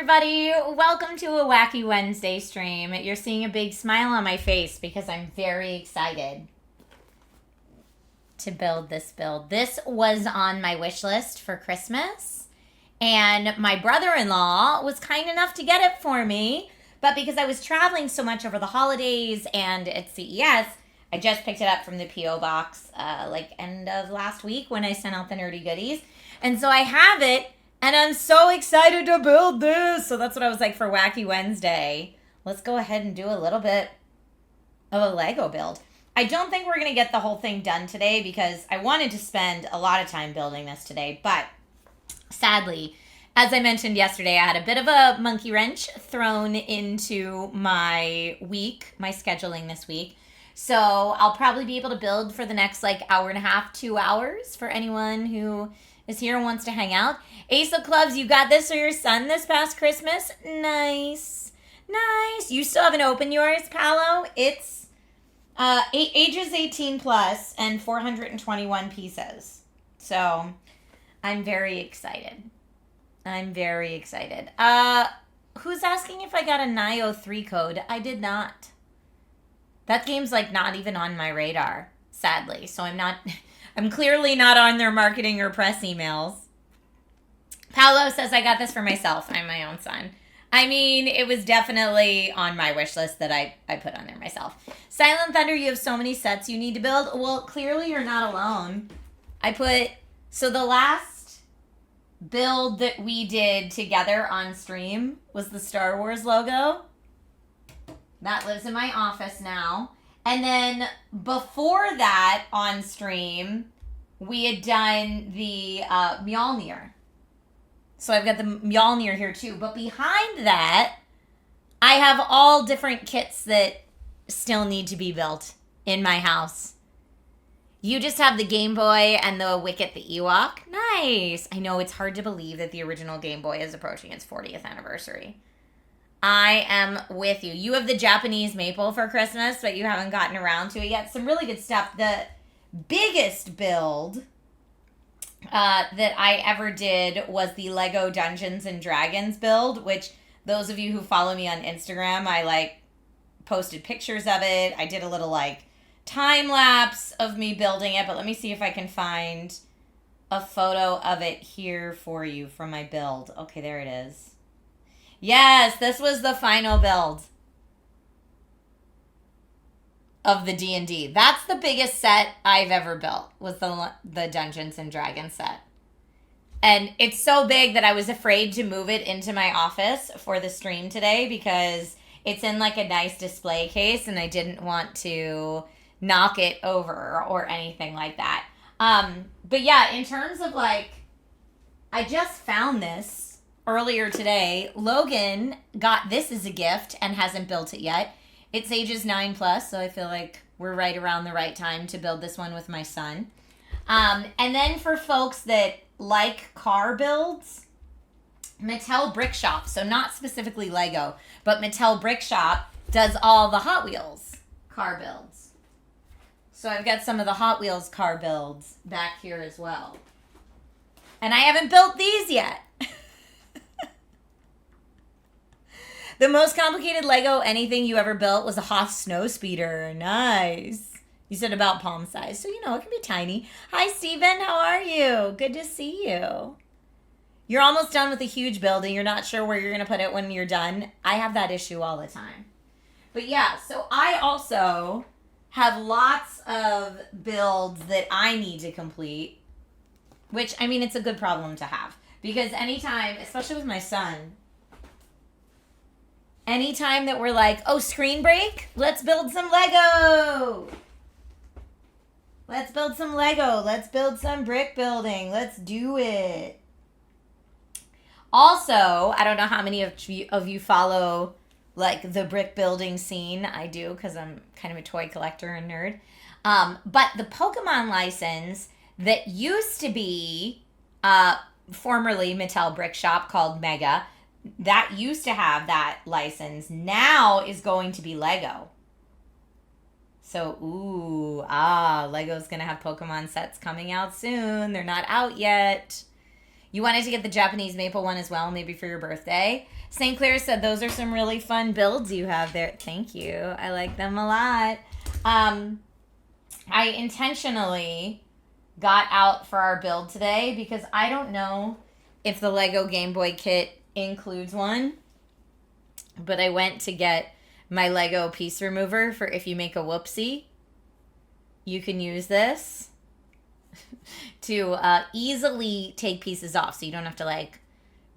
everybody. Welcome to a Wacky Wednesday stream. You're seeing a big smile on my face because I'm very excited to build this build. This was on my wish list for Christmas, and my brother-in-law was kind enough to get it for me, but because I was traveling so much over the holidays and at CES, I just picked it up from the P.O. box like end of last week when I sent out the nerdy goodies, and so I have it. And I'm so excited to build this. So that's what I was like for Wacky Wednesday. Let's go ahead and do a little bit of a Lego build. I don't think we're going to get the whole thing done today because I wanted to spend a lot of time building this today. But sadly, as I mentioned yesterday, I had a bit of a monkey wrench thrown into my week, my scheduling this week. So I'll probably be able to build for the next like hour and a half, 2 hours for anyone who is here and wants to hang out. Ace of Clubs, you got this for your son this past Christmas? Nice. Nice. You still haven't opened yours, Paolo? It's ages 18 plus and 421 pieces. So I'm very excited. I'm very excited. Who's asking if I got a NIO 3 code? I did not. That game's like not even on my radar, sadly. So I'm clearly not on their marketing or press emails. Paolo says, I got this for myself. I'm my own son. I mean, it was definitely on my wish list that I put on there myself. Silent Thunder, you have so many sets you need to build. Well, clearly you're not alone. So the last build that we did together on stream was the Star Wars logo. That lives in my office now. And then before that on stream, we had done the Mjolnir. So I've got the Mjolnir here too. But behind that, I have all different kits that still need to be built in my house. You just have the Game Boy and the Wicket the Ewok. Nice. I know it's hard to believe that the original Game Boy is approaching its 40th anniversary. I am with you. You have the Japanese maple for Christmas, but you haven't gotten around to it yet. Some really good stuff. The biggest build that I ever did was the Lego Dungeons and Dragons build, which those of you who follow me on Instagram, I posted pictures of it. I did a little time lapse of me building it, but let me see if I can find a photo of it here for you from my build. Okay, there it is. Yes, this was the final build of the D&D. That's the biggest set I've ever built, was the Dungeons and Dragons set. And it's so big that I was afraid to move it into my office for the stream today because it's in a nice display case and I didn't want to knock it over or anything like that. But yeah, in terms of I just found this earlier today. Logan got this as a gift and hasn't built it yet. It's ages 9 plus, so I feel like we're right around the right time to build this one with my son. And then for folks that like car builds, Mattel Brick Shop, so not specifically Lego, but Mattel Brick Shop does all the Hot Wheels car builds. So I've got some of the Hot Wheels car builds back here as well. And I haven't built these yet. The most complicated Lego anything you ever built was a Hoth snow speeder. Nice. You said about palm size, so it can be tiny. Hi, Steven. How are you? Good to see you. You're almost done with a huge building. You're not sure where you're going to put it when you're done. I have that issue all the time. But yeah, so I also have lots of builds that I need to complete, which, it's a good problem to have. Because anytime, especially with my son, anytime that we're screen break, let's build some Lego. Let's build some Lego. Let's build some brick building. Let's do it. Also, I don't know how many of you follow the brick building scene. I do because I'm kind of a toy collector and nerd. But the Pokemon license that used to be formerly Mattel Brick Shop called Mega, that used to have that license, now is going to be Lego. So, Lego's going to have Pokemon sets coming out soon. They're not out yet. You wanted to get the Japanese maple one as well, maybe for your birthday. St. Clair said those are some really fun builds you have there. Thank you. I like them a lot. I intentionally got out for our build today because I don't know if the Lego Game Boy kit includes one. But I went to get my Lego piece remover for if you make a whoopsie. You can use this to easily take pieces off, so you don't have to like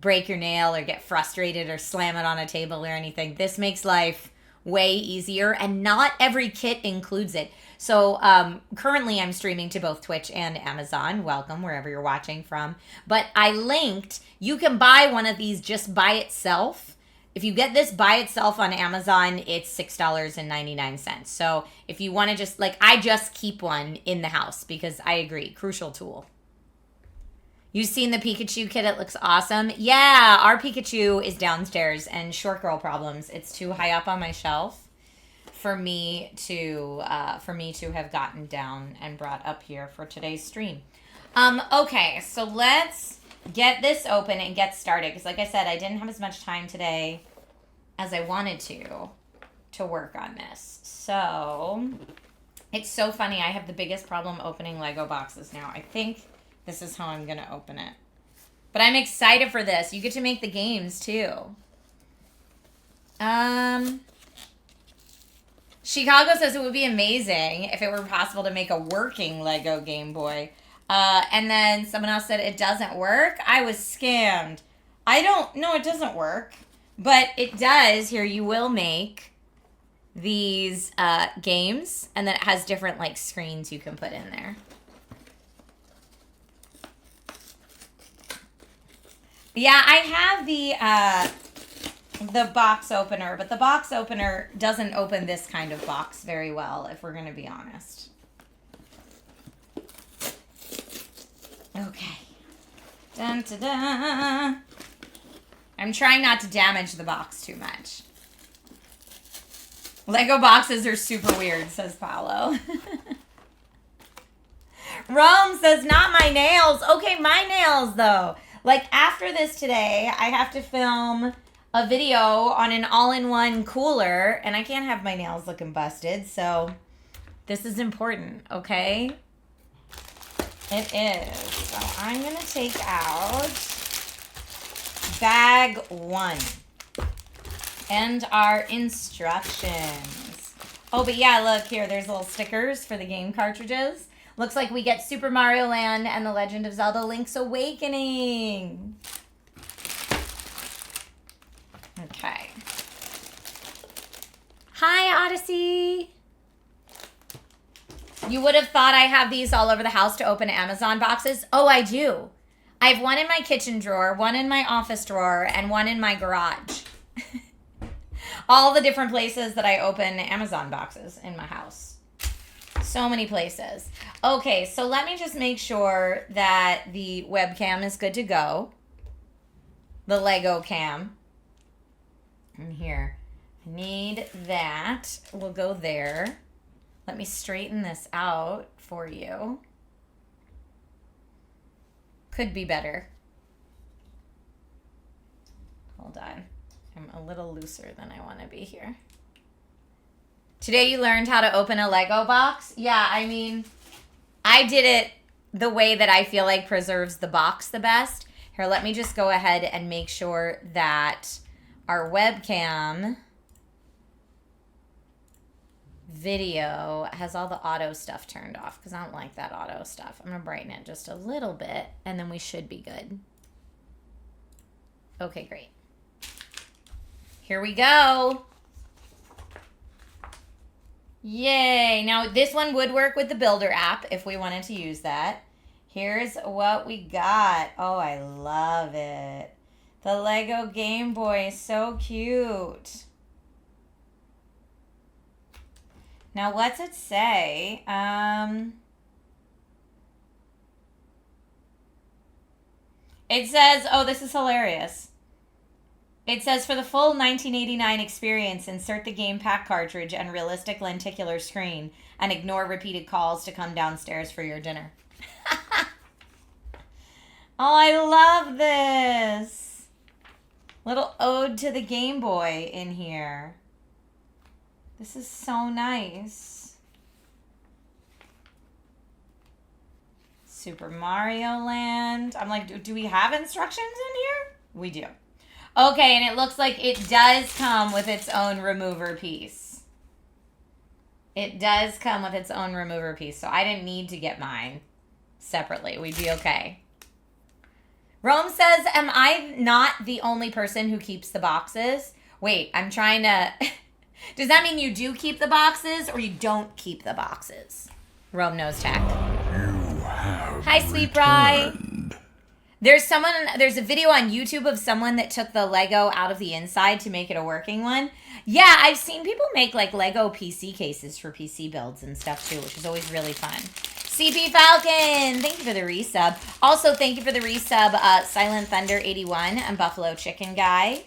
break your nail or get frustrated or slam it on a table or anything. This makes life way easier, and not every kit includes it. So currently I'm streaming to both Twitch and Amazon. Welcome wherever you're watching from. But I linked, you can buy one of these just by itself. If you get this by itself on Amazon, it's $6.99. So if you want to just, like, I just keep one in the house because I agree, crucial tool. You've seen the Pikachu kit, it looks awesome. Yeah, our Pikachu is downstairs, and short girl problems, it's too high up on my shelf for me to have gotten down and brought up here for today's stream. Okay, so let's get this open and get started, because like I said, I didn't have as much time today as I wanted to work on this. So it's so funny, I have the biggest problem opening Lego boxes now. I think this is how I'm gonna open it, but I'm excited for this. You get to make the games too. Chicago says it would be amazing if it were possible to make a working Lego Game Boy. And then someone else said it doesn't work. I was scammed. No, it doesn't work. But it does. Here, you will make these games. And then it has different like screens you can put in there. Yeah, I have the box opener. But the box opener doesn't open this kind of box very well, if we're going to be honest. Okay. Dun, da, da. I'm trying not to damage the box too much. Lego boxes are super weird, says Paolo. Rome says, not my nails. Okay, my nails, though. Like, after this today, I have to film a video on an all-in-one cooler, and I can't have my nails looking busted, so this is important, okay? It is. So I'm going to take out bag 1 and our instructions. Oh, but yeah, look here. There's little stickers for the game cartridges. Looks like we get Super Mario Land and The Legend of Zelda Link's Awakening. Okay. Hi, Odyssey. You would have thought I have these all over the house to open Amazon boxes. Oh, I do. I have one in my kitchen drawer, one in my office drawer, and one in my garage. All the different places that I open Amazon boxes in my house. So many places. Okay, so let me just make sure that the webcam is good to go. The Lego cam. And here. I need that. We'll go there. Let me straighten this out for you. Could be better. Hold on. I'm a little looser than I want to be here. Today you learned how to open a Lego box? Yeah, I mean, I did it the way that I feel like preserves the box the best. Here, let me just go ahead and make sure that our webcam video has all the auto stuff turned off because I don't like that auto stuff. I'm going to brighten it just a little bit and then we should be good. Okay, great. Here we go. Yay. Now this one would work with the Builder app if we wanted to use that. Here's what we got. Oh, I love it. The Lego Game Boy is so cute. Now, what's it say? It says, oh, this is hilarious. It says, for the full 1989 experience, insert the game pack cartridge and realistic lenticular screen and ignore repeated calls to come downstairs for your dinner. Oh, Oh, I love this. Little ode to the Game Boy in here. This is so nice. Super Mario Land. I'm like, do we have instructions in here? We do. Okay, and it looks like it does come with its own remover piece. It does come with its own remover piece, so I didn't need to get mine separately. We'd be okay. Rome says, am I not the only person who keeps the boxes? Wait, I'm trying to... Does that mean you do keep the boxes or you don't keep the boxes? Rome knows tech. Hi, Sweet Bri. There's a video on YouTube of someone that took the Lego out of the inside to make it a working one. Yeah, I've seen people make like Lego PC cases for PC builds and stuff too, which is always really fun. CP Falcon, thank you for the resub. Also, thank you for the resub, Silent Thunder 81 and Buffalo Chicken Guy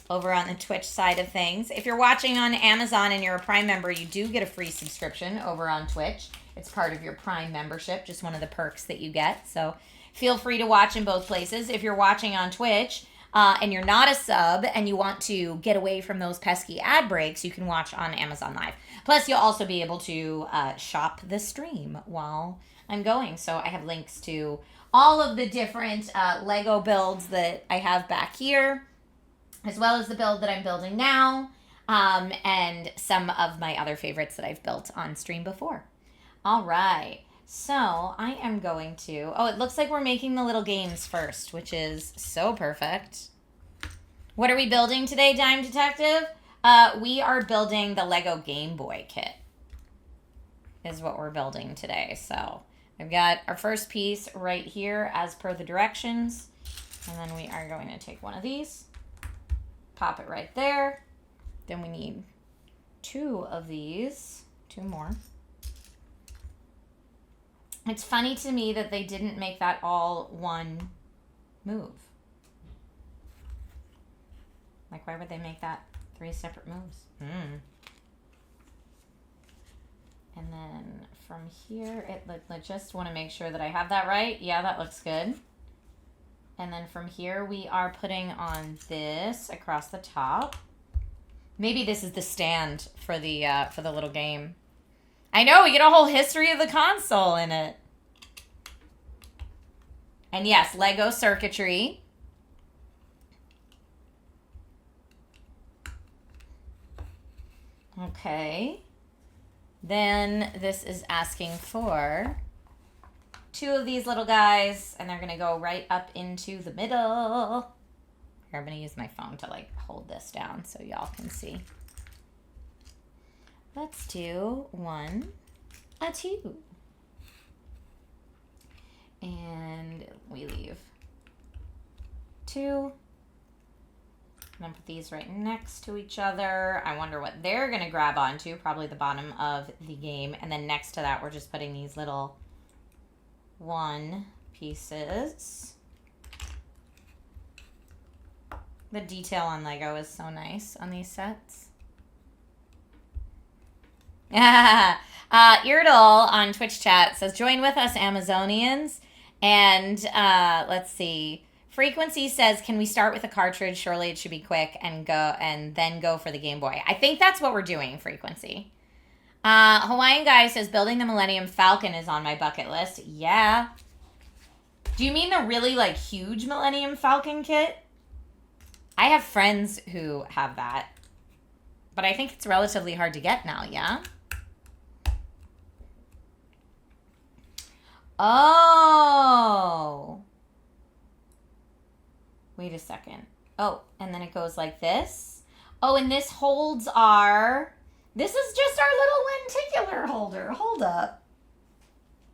over on the Twitch side of things. If you're watching on Amazon and you're a Prime member, you do get a free subscription over on Twitch. It's part of your Prime membership, just one of the perks that you get. So feel free to watch in both places. If you're watching on Twitch and you're not a sub and you want to get away from those pesky ad breaks, you can watch on Amazon Live. Plus, you'll also be able to shop the stream while I'm going. So I have links to all of the different Lego builds that I have back here, as well as the build that I'm building now, and some of my other favorites that I've built on stream before. All right. So I am going to... Oh, it looks like we're making the little games first, which is so perfect. What are we building today, Dime Detective? We are building the Lego Game Boy kit is what we're building today. So I've got our first piece right here as per the directions. And then we are going to take one of these, pop it right there. Then we need two of these, two more. It's funny to me that they didn't make that all one move. Like, why would they make that 3 separate moves? And then from here, I just want to make sure that I have that right. Yeah, that looks good. And then from here, we are putting on this across the top. Maybe this is the stand for the little game. I know, we get a whole history of the console in it. And yes, Lego circuitry. Okay. Then this is asking for 2 of these little guys, and they're going to go right up into the middle. Here, I'm going to use my phone to like hold this down so y'all can see. Let's do 1, 2. And we leave 2. I'm going to put these right next to each other. I wonder what they're going to grab onto. Probably the bottom of the game. And then next to that, we're just putting these little 1 pieces. The detail on Lego is so nice on these sets. Irdal on Twitch chat says, join with us, Amazonians. And let's see. Frequency says, can we start with a cartridge? Surely it should be quick and then go for the Game Boy. I think that's what we're doing, Frequency. Hawaiian Guy says, building the Millennium Falcon is on my bucket list. Yeah. Do you mean the really like huge Millennium Falcon kit? I have friends who have that. But I think it's relatively hard to get now, yeah? Oh. Wait a second. Oh, and then it goes like this. Oh, and this holds our... This is just our little lenticular holder. Hold up.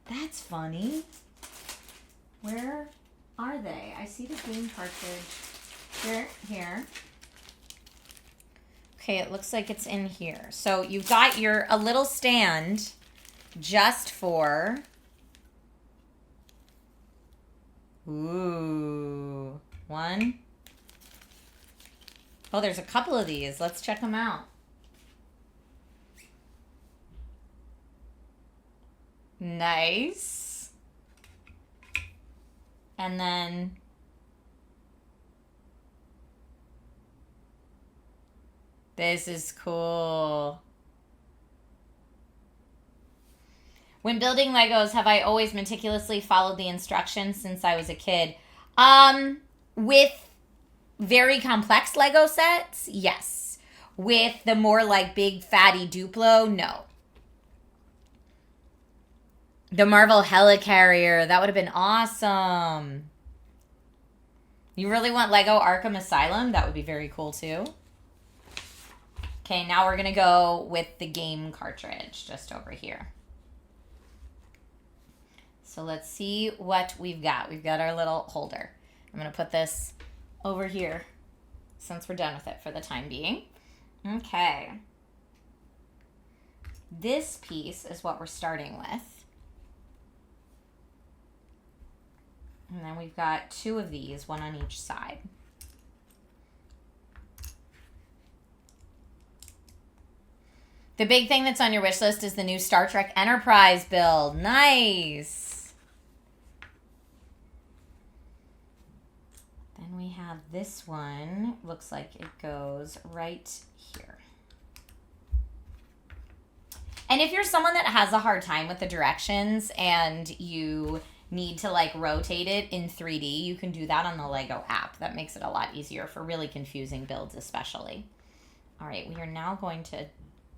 That's funny. Where are they? I see the game cartridge. Here. Okay, it looks like it's in here. So you've got a little stand just for... Ooh. 1. Oh, there's a couple of these. Let's check them out. Nice. And then this is cool. When building Legos, have I always meticulously followed the instructions since I was a kid? With very complex Lego sets, yes. With the more like big fatty Duplo, no. The Marvel Helicarrier, that would have been awesome. You really want Lego Arkham Asylum? That would be very cool too. Okay, now we're going to go with the game cartridge just over here. So let's see what we've got. We've got our little holder. I'm going to put this over here since we're done with it for the time being. Okay. This piece is what we're starting with. And then we've got two of these, one on each side. The big thing that's on your wish list is the new Star Trek Enterprise build. Nice. Then we have this one. Looks like it goes right here. And if you're someone that has a hard time with the directions and you need to like rotate it in 3D, you can do that on the Lego app. That makes it a lot easier for really confusing builds especially. All right, we are now going to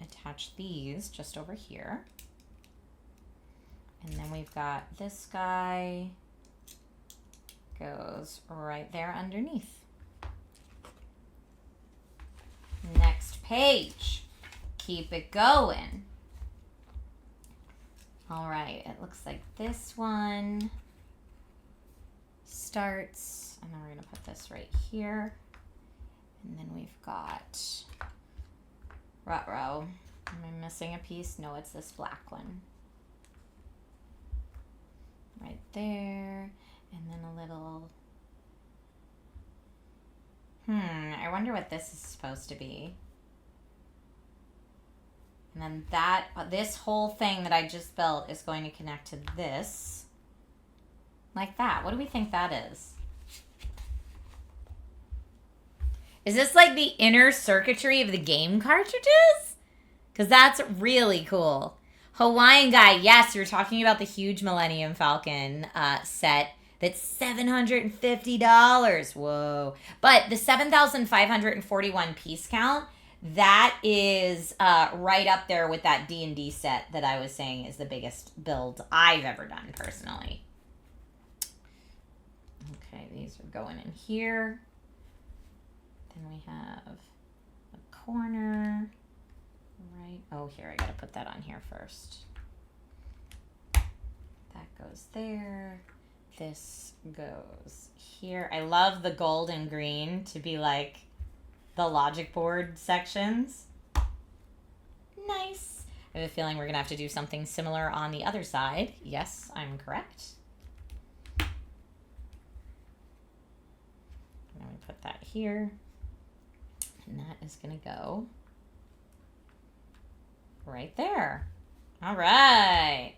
attach these just over here. And then we've got this guy goes right there underneath. Next page. Keep it going. All right, it looks like this one starts, and then we're going to put this right here. And then we've got, ruh-roh, am I missing a piece? No, it's this black one. Right there, and then a little, I wonder what this is supposed to be. And then that, this whole thing that I just built is going to connect to this. Like that. What do we think that is? Is this like the inner circuitry of the game cartridges? Because that's really cool. Hawaiian guy, yes, you're talking about the huge Millennium Falcon set that's $750. Whoa. But the 7,541 piece count, that is right up there with that D&D set that I was saying is the biggest build I've ever done personally. Okay, these are going in here. Then we have a corner. Right. Oh, here, I got to put that on here first. That goes there. This goes here. I love the gold and green to be like the logic board sections. Nice. I have a feeling we're going to have to do something similar on the other side. Yes, I'm correct. Now we put that here. And that is going to go right there. All right.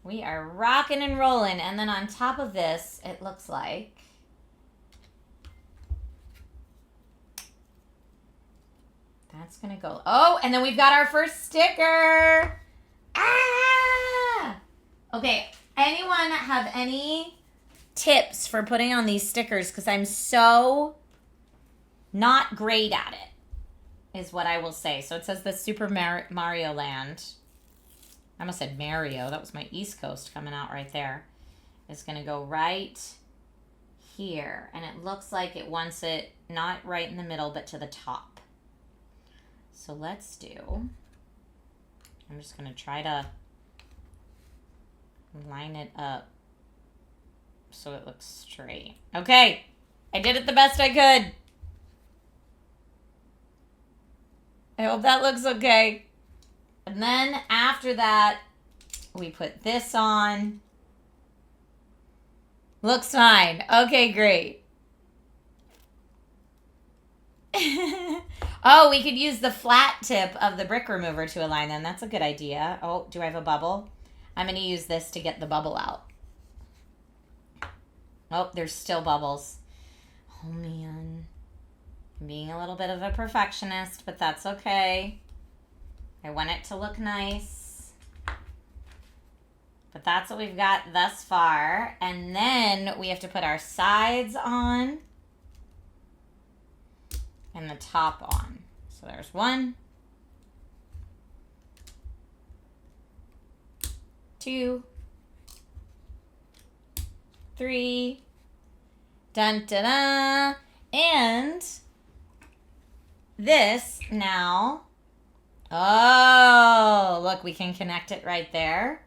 We are rocking and rolling. And then on top of this, it looks like that's going to go. Oh, and then we've got our first sticker. Ah! Okay, anyone have any tips for putting on these stickers? Because I'm so not great at it, is what I will say. So it says the Super Mario Land. I almost said Mario. That was my East Coast coming out right there. It's going to go right here. And it looks like it wants it not right in the middle, but to the top. So let's do, I'm just going to try to line it up so it looks straight. Okay, I did it the best I could. I hope that looks okay. And then after that, we put this on. Looks fine. Okay, great. Oh, we could use the flat tip of the brick remover to align them. That's a good idea. Oh, do I have a bubble? I'm going to use this to get the bubble out. Oh, there's still bubbles. Oh, man. I'm being a little bit of a perfectionist, but that's okay. I want it to look nice. But that's what we've got thus far. And then we have to put our sides on and the top on. So there's 1, 2, 3, dun da da, and this now. Oh, look, we can connect it right there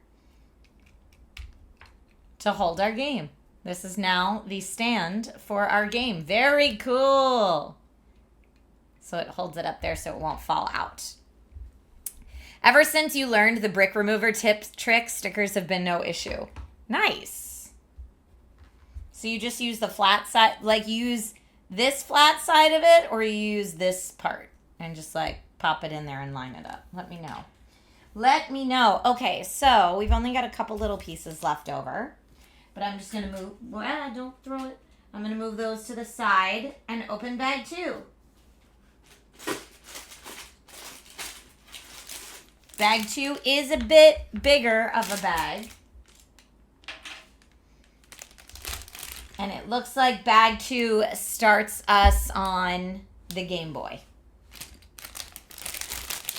to hold our game. This is now the stand for our game. Very cool. So it holds it up there so it won't fall out. Ever since you learned the brick remover trick, stickers have been no issue. Nice. So you just use the flat side, like use this flat side of it, or you use this part and just like pop it in there and line it up. Let me know. Let me know. Okay, so we've only got a couple little pieces left over, but I'm just going to move. Well, don't throw it. I'm going to move those to the side and open bag 2. Bag 2 is a bit bigger of a bag. And it looks like bag 2 starts us on the Game Boy.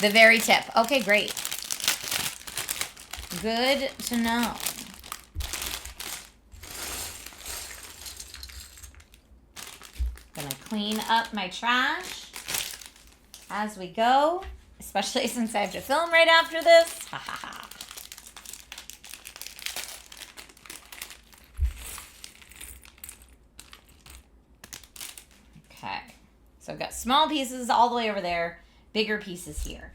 The very tip. Okay, great. Good to know. Gonna clean up my trash as we go. Especially since I have to film right after this. Ha ha ha. Okay. So I've got small pieces all the way over there. Bigger pieces here.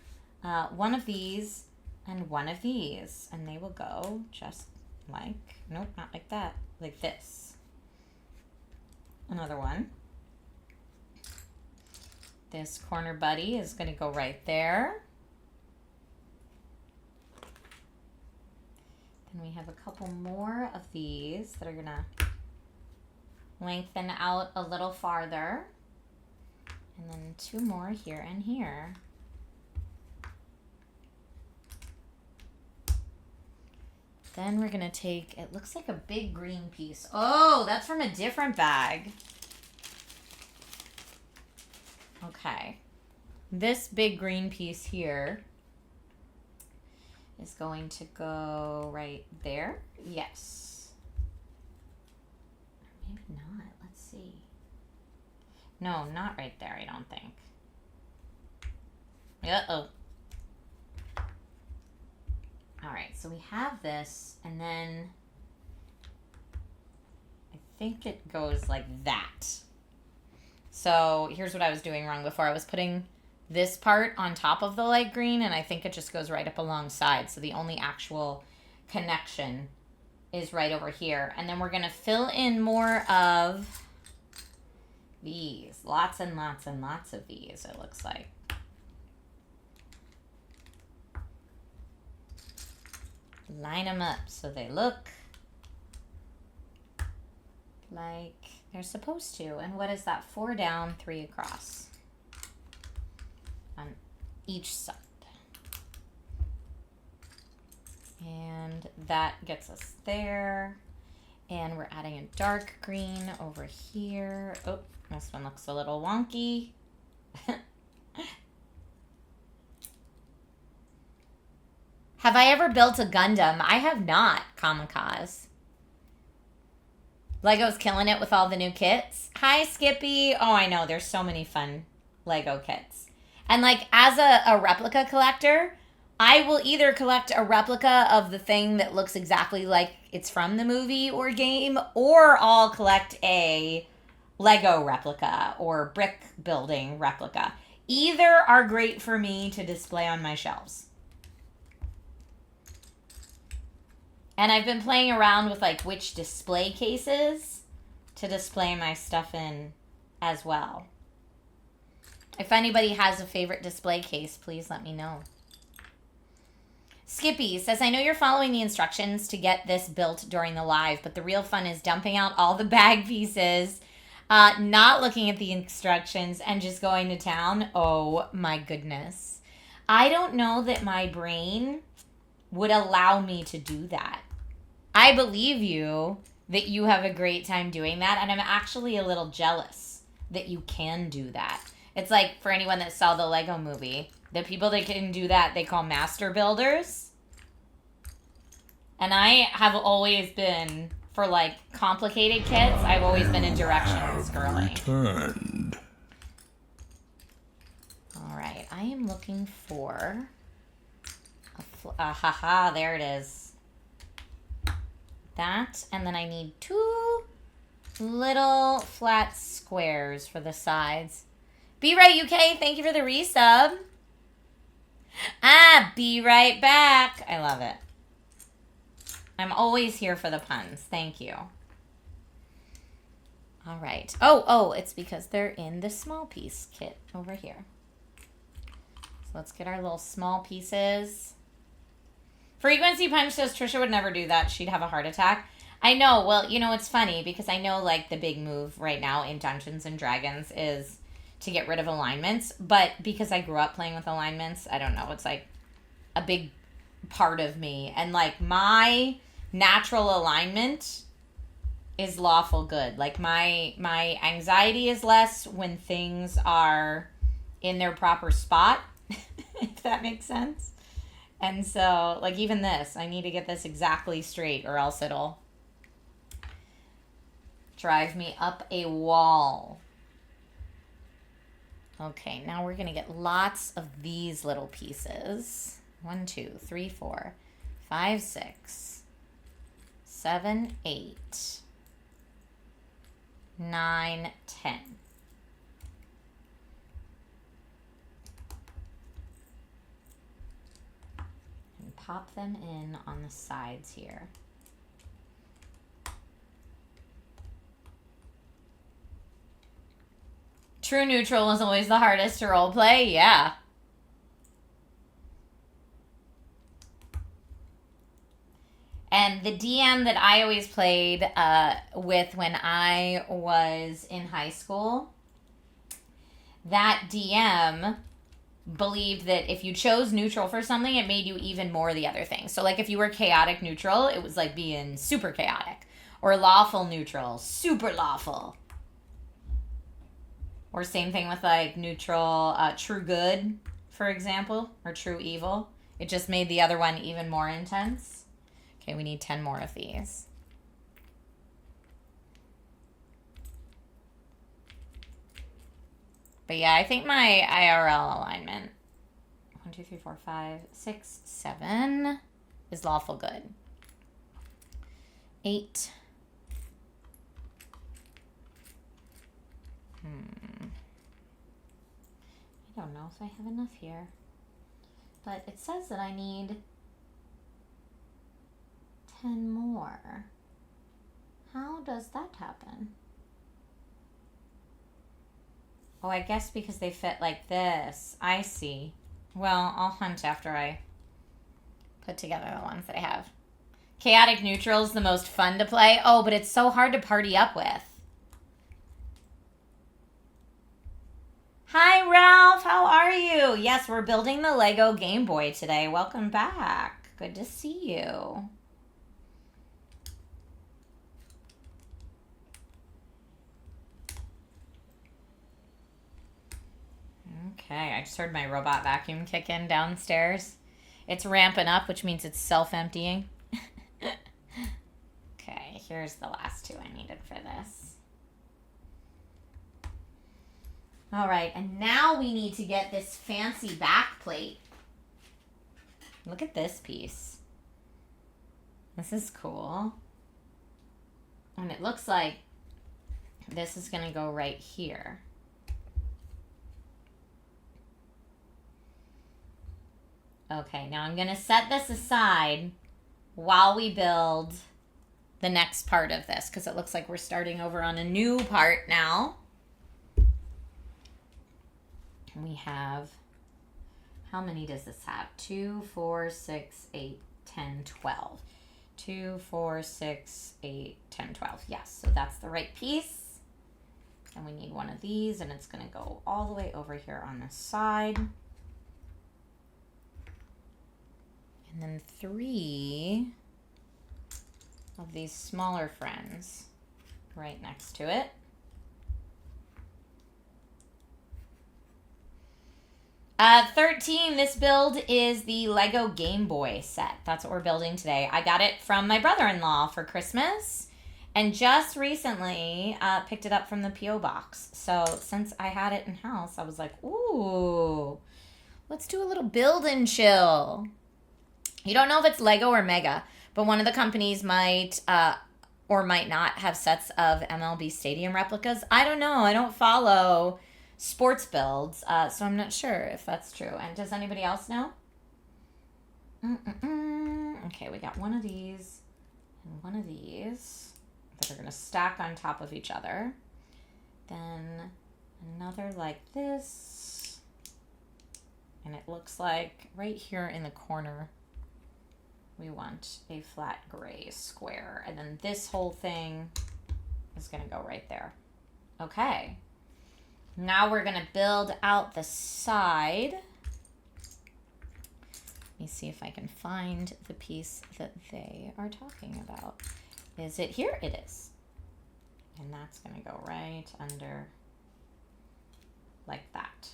One of these and one of these. And they will go just like, nope, not like that. Like this. Another one. This corner buddy is going to go right there. Then we have a couple more of these that are going to lengthen out a little farther. And then 2 more here and here. Then we're going to take, it looks like a big green piece. Oh, that's from a different bag. Okay, this big green piece here is going to go right there. Yes. Maybe not. Let's see. No, not right there, I don't think. Uh-oh. All right, so we have this, and then I think it goes like that. So here's what I was doing wrong before. I was putting this part on top of the light green, and I think it just goes right up alongside. So the only actual connection is right over here. And then we're going to fill in more of these. Lots and lots and lots of these, it looks like. Line them up so they look like they're supposed to. And what is that? 4 down, 3 across on each side. And that gets us there. And we're adding a dark green over here. Oh, this one looks a little wonky. Have I ever built a Gundam? I have not, Kamikaze. Lego's killing it with all the new kits. Hi, Skippy. Oh, I know. There's so many fun Lego kits. And like as a replica collector, I will either collect a replica of the thing that looks exactly like it's from the movie or game, or I'll collect a Lego replica or brick building replica. Either are great for me to display on my shelves. And I've been playing around with like which display cases to display my stuff in as well. If anybody has a favorite display case, please let me know. Skippy says, I know you're following the instructions to get this built during the live, but the real fun is dumping out all the bag pieces, not looking at the instructions, and just going to town. Oh my goodness. I don't know that my brain would allow me to do that. I believe you that you have a great time doing that, and I'm actually a little jealous that you can do that. It's like, for anyone that saw the Lego movie, the people that can do that, they call master builders. And I have always been, for like complicated kits, I've always been a directions girly. Returned. All right, I am looking for haha, there it is. That, and then I need 2 little flat squares for the sides. Be Right UK, thank you for the resub. Be right back. I love it. I'm always here for the puns. Thank you. All right. Oh, it's because they're in the small piece kit over here. So let's get our little small pieces. Frequency Punch says Trisha would never do that. She'd have a heart attack. I know. Well, you know, it's funny because I know like the big move right now in Dungeons and Dragons is to get rid of alignments. But because I grew up playing with alignments, I don't know. It's like a big part of me. And like my natural alignment is lawful good. Like my anxiety is less when things are in their proper spot, if that makes sense. And so, like even this, I need to get this exactly straight or else it'll drive me up a wall. Okay, now we're going to get lots of these little pieces. 1, 2, 3, 4, 5, 6, 7, 8, 9, 10. And pop them in on the sides here. True neutral is always the hardest to roleplay. Yeah. And the DM that I always played with when I was in high school, that DM believed that if you chose neutral for something, it made you even more the other thing. So like if you were chaotic neutral, it was like being super chaotic. Or lawful neutral, super lawful. Or same thing with like neutral, true good, for example, or true evil. It just made the other one even more intense. Okay, we need 10 more of these. But yeah, I think my IRL alignment, 1, 2, 3, 4, 5, 6, 7 is lawful good. 8. I don't know if I have enough here. But it says that I need 10 more. How does that happen? Oh, I guess because they fit like this. I see. Well, I'll hunt after I put together the ones that I have. Chaotic neutral is the most fun to play. Oh, but it's so hard to party up with. Hi, Ralph. How are you? Yes, we're building the Lego Game Boy today. Welcome back. Good to see you. Okay, I just heard my robot vacuum kick in downstairs. It's ramping up, which means it's self-emptying. Okay, here's the last 2 I needed for this. All right, and now we need to get this fancy back plate. Look at this piece. This is cool. And it looks like this is going to go right here. Okay, now I'm going to set this aside while we build the next part of this, because it looks like we're starting over on a new part now. We have How many does this have? 2, 4, 6, 8, 10, 12. 2, 4, 6, 8, 10, 12. Yes, so that's the right piece. And we need one of these, and it's going to go all the way over here on this side. And then 3 of these smaller friends right next to it. 13, this build is the Lego Game Boy set. That's what we're building today. I got it from my brother-in-law for Christmas and just recently picked it up from the P.O. box. So since I had it in-house, I was like, ooh, let's do a little build and chill. You don't know if it's Lego or Mega, but one of the companies might or might not have sets of MLB Stadium replicas. I don't know. I don't follow sports builds, so I'm not sure if that's true. And does anybody else know? Okay, we got one of these and one of these that are going to stack on top of each other. Then another like this. And it looks like right here in the corner, we want a flat gray square. And then this whole thing is going to go right there. Okay. Now we're going to build out the side. Let me see if I can find the piece that they are talking about. Is it here? It is. And that's going to go right under like that.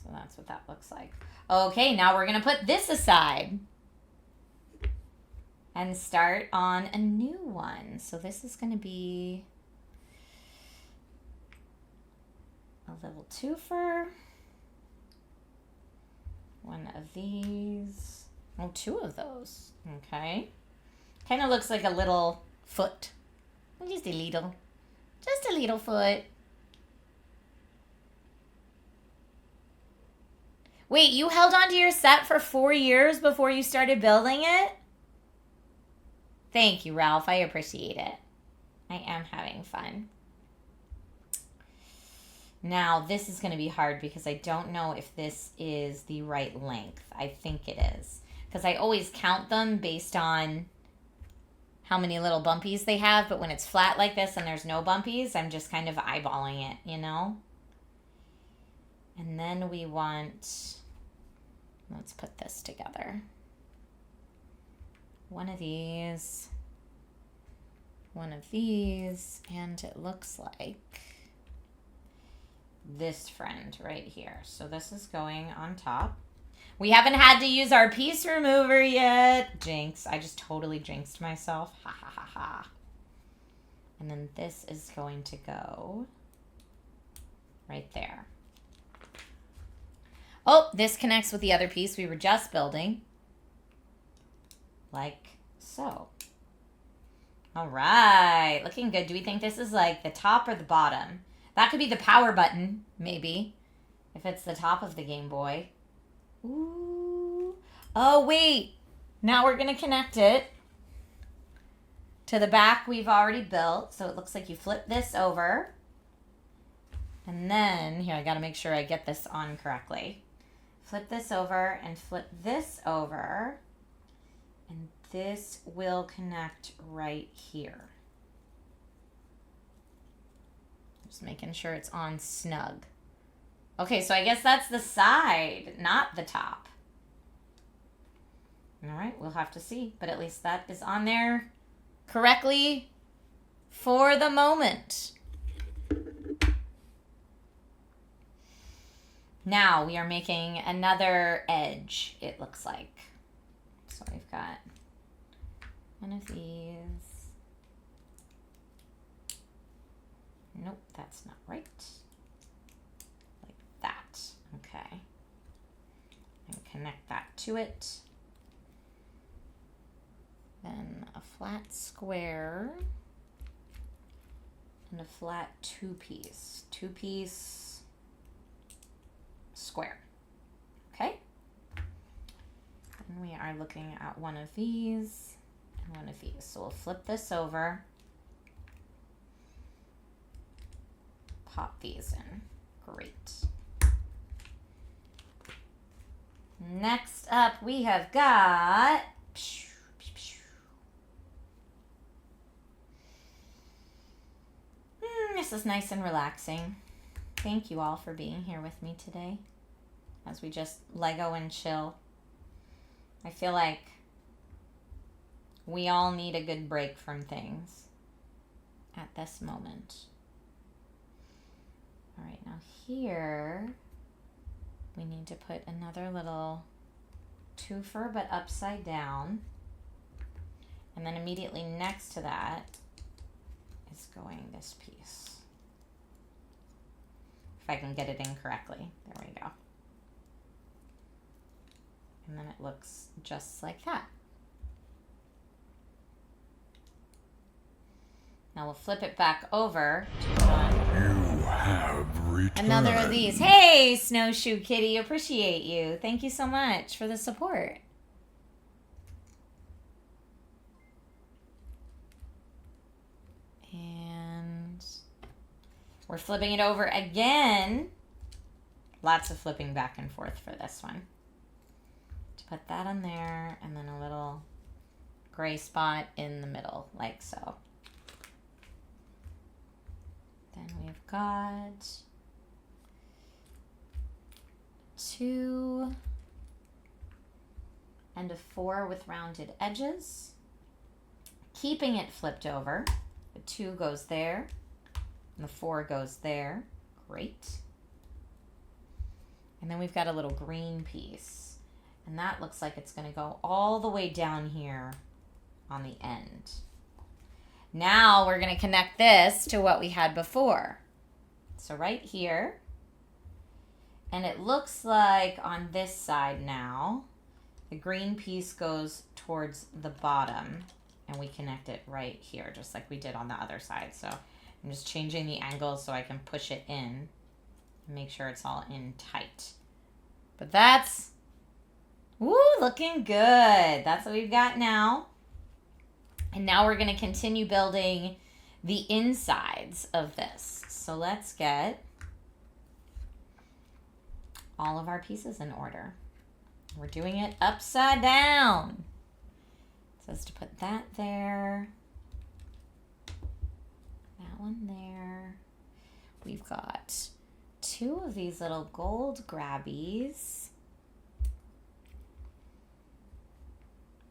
So that's what that looks like. Okay, now we're going to put this aside and start on a new one. So this is going to be a little twofer. One of these. Oh, 2 of those. Okay. Kind of looks like a little foot. Just a little foot. Wait, you held on to your set for 4 years before you started building it? Thank you, Ralph. I appreciate it. I am having fun. Now, this is going to be hard because I don't know if this is the right length. I think it is. Because I always count them based on how many little bumpies they have. But when it's flat like this and there's no bumpies, I'm just kind of eyeballing it, you know? And then we want... Let's put this together. One of these. One of these. And it looks like this friend right here. So this is going on top. We haven't had to use our piece remover yet. Jinx. I just totally jinxed myself. Ha ha ha ha. And then this is going to go right there. Oh, this connects with the other piece we were just building. Like so. All right. Looking good. Do we think this is like the top or the bottom? That could be the power button, maybe, if it's the top of the Game Boy. Ooh. Oh, wait. Now we're going to connect it to the back we've already built. So it looks like you flip this over. And then, here, I got to make sure I get this on correctly. Flip this over and flip this over. And this will connect right here. Just making sure it's on snug. Okay, so I guess that's the side, not the top. All right, we'll have to see. But at least that is on there correctly for the moment. Now we are making another edge, it looks like. So we've got one of these. Nope, that's not right. Like that. Okay. And connect that to it. Then a flat square and a flat two-piece. Two-piece square. Okay? And we are looking at one of these and one of these. So we'll flip this over. Pop these in. Great. Next up, we have got... This is nice and relaxing. Thank you all for being here with me today as we just Lego and chill. I feel like we all need a good break from things at this moment. All right, now here we need to put another little twofer but upside down. And then immediately next to that is going this piece. If I can get it in correctly. There we go. And then it looks just like that. Now we'll flip it back over to put on You have returned. another of these. Hey, Snowshoe Kitty, appreciate you. Thank you so much for the support. And we're flipping it over again. Lots of flipping back and forth for this one. To put that on there, and then a little gray spot in the middle, like so. Then we've got 2 and a 4 with rounded edges. Keeping it flipped over. The 2 goes there, and the 4 goes there. Great. And then we've got a little green piece. And that looks like it's going to go all the way down here on the end. Now we're going to connect this to what we had before. So right here. And it looks like on this side now, the green piece goes towards the bottom. And we connect it right here, just like we did on the other side. So I'm just changing the angle so I can push it in. And make sure it's all in tight. But that's, woo, looking good. That's what we've got now. And now we're going to continue building the insides of this. So let's get all of our pieces in order. We're doing it upside down. It says to put that there. That one there. We've got 2 of these little gold grabbies.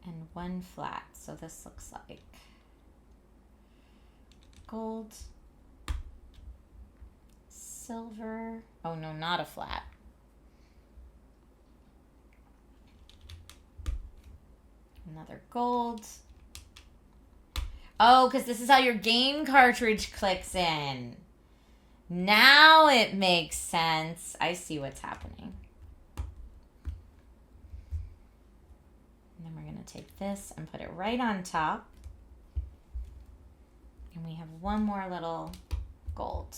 And 1 flat. So this looks like gold, silver. Oh no, not a flat. Another gold. Oh, because this is how your game cartridge clicks in. Now it makes sense. I see what's happening. And then we're going to take this and put it right on top. And we have one more little gold.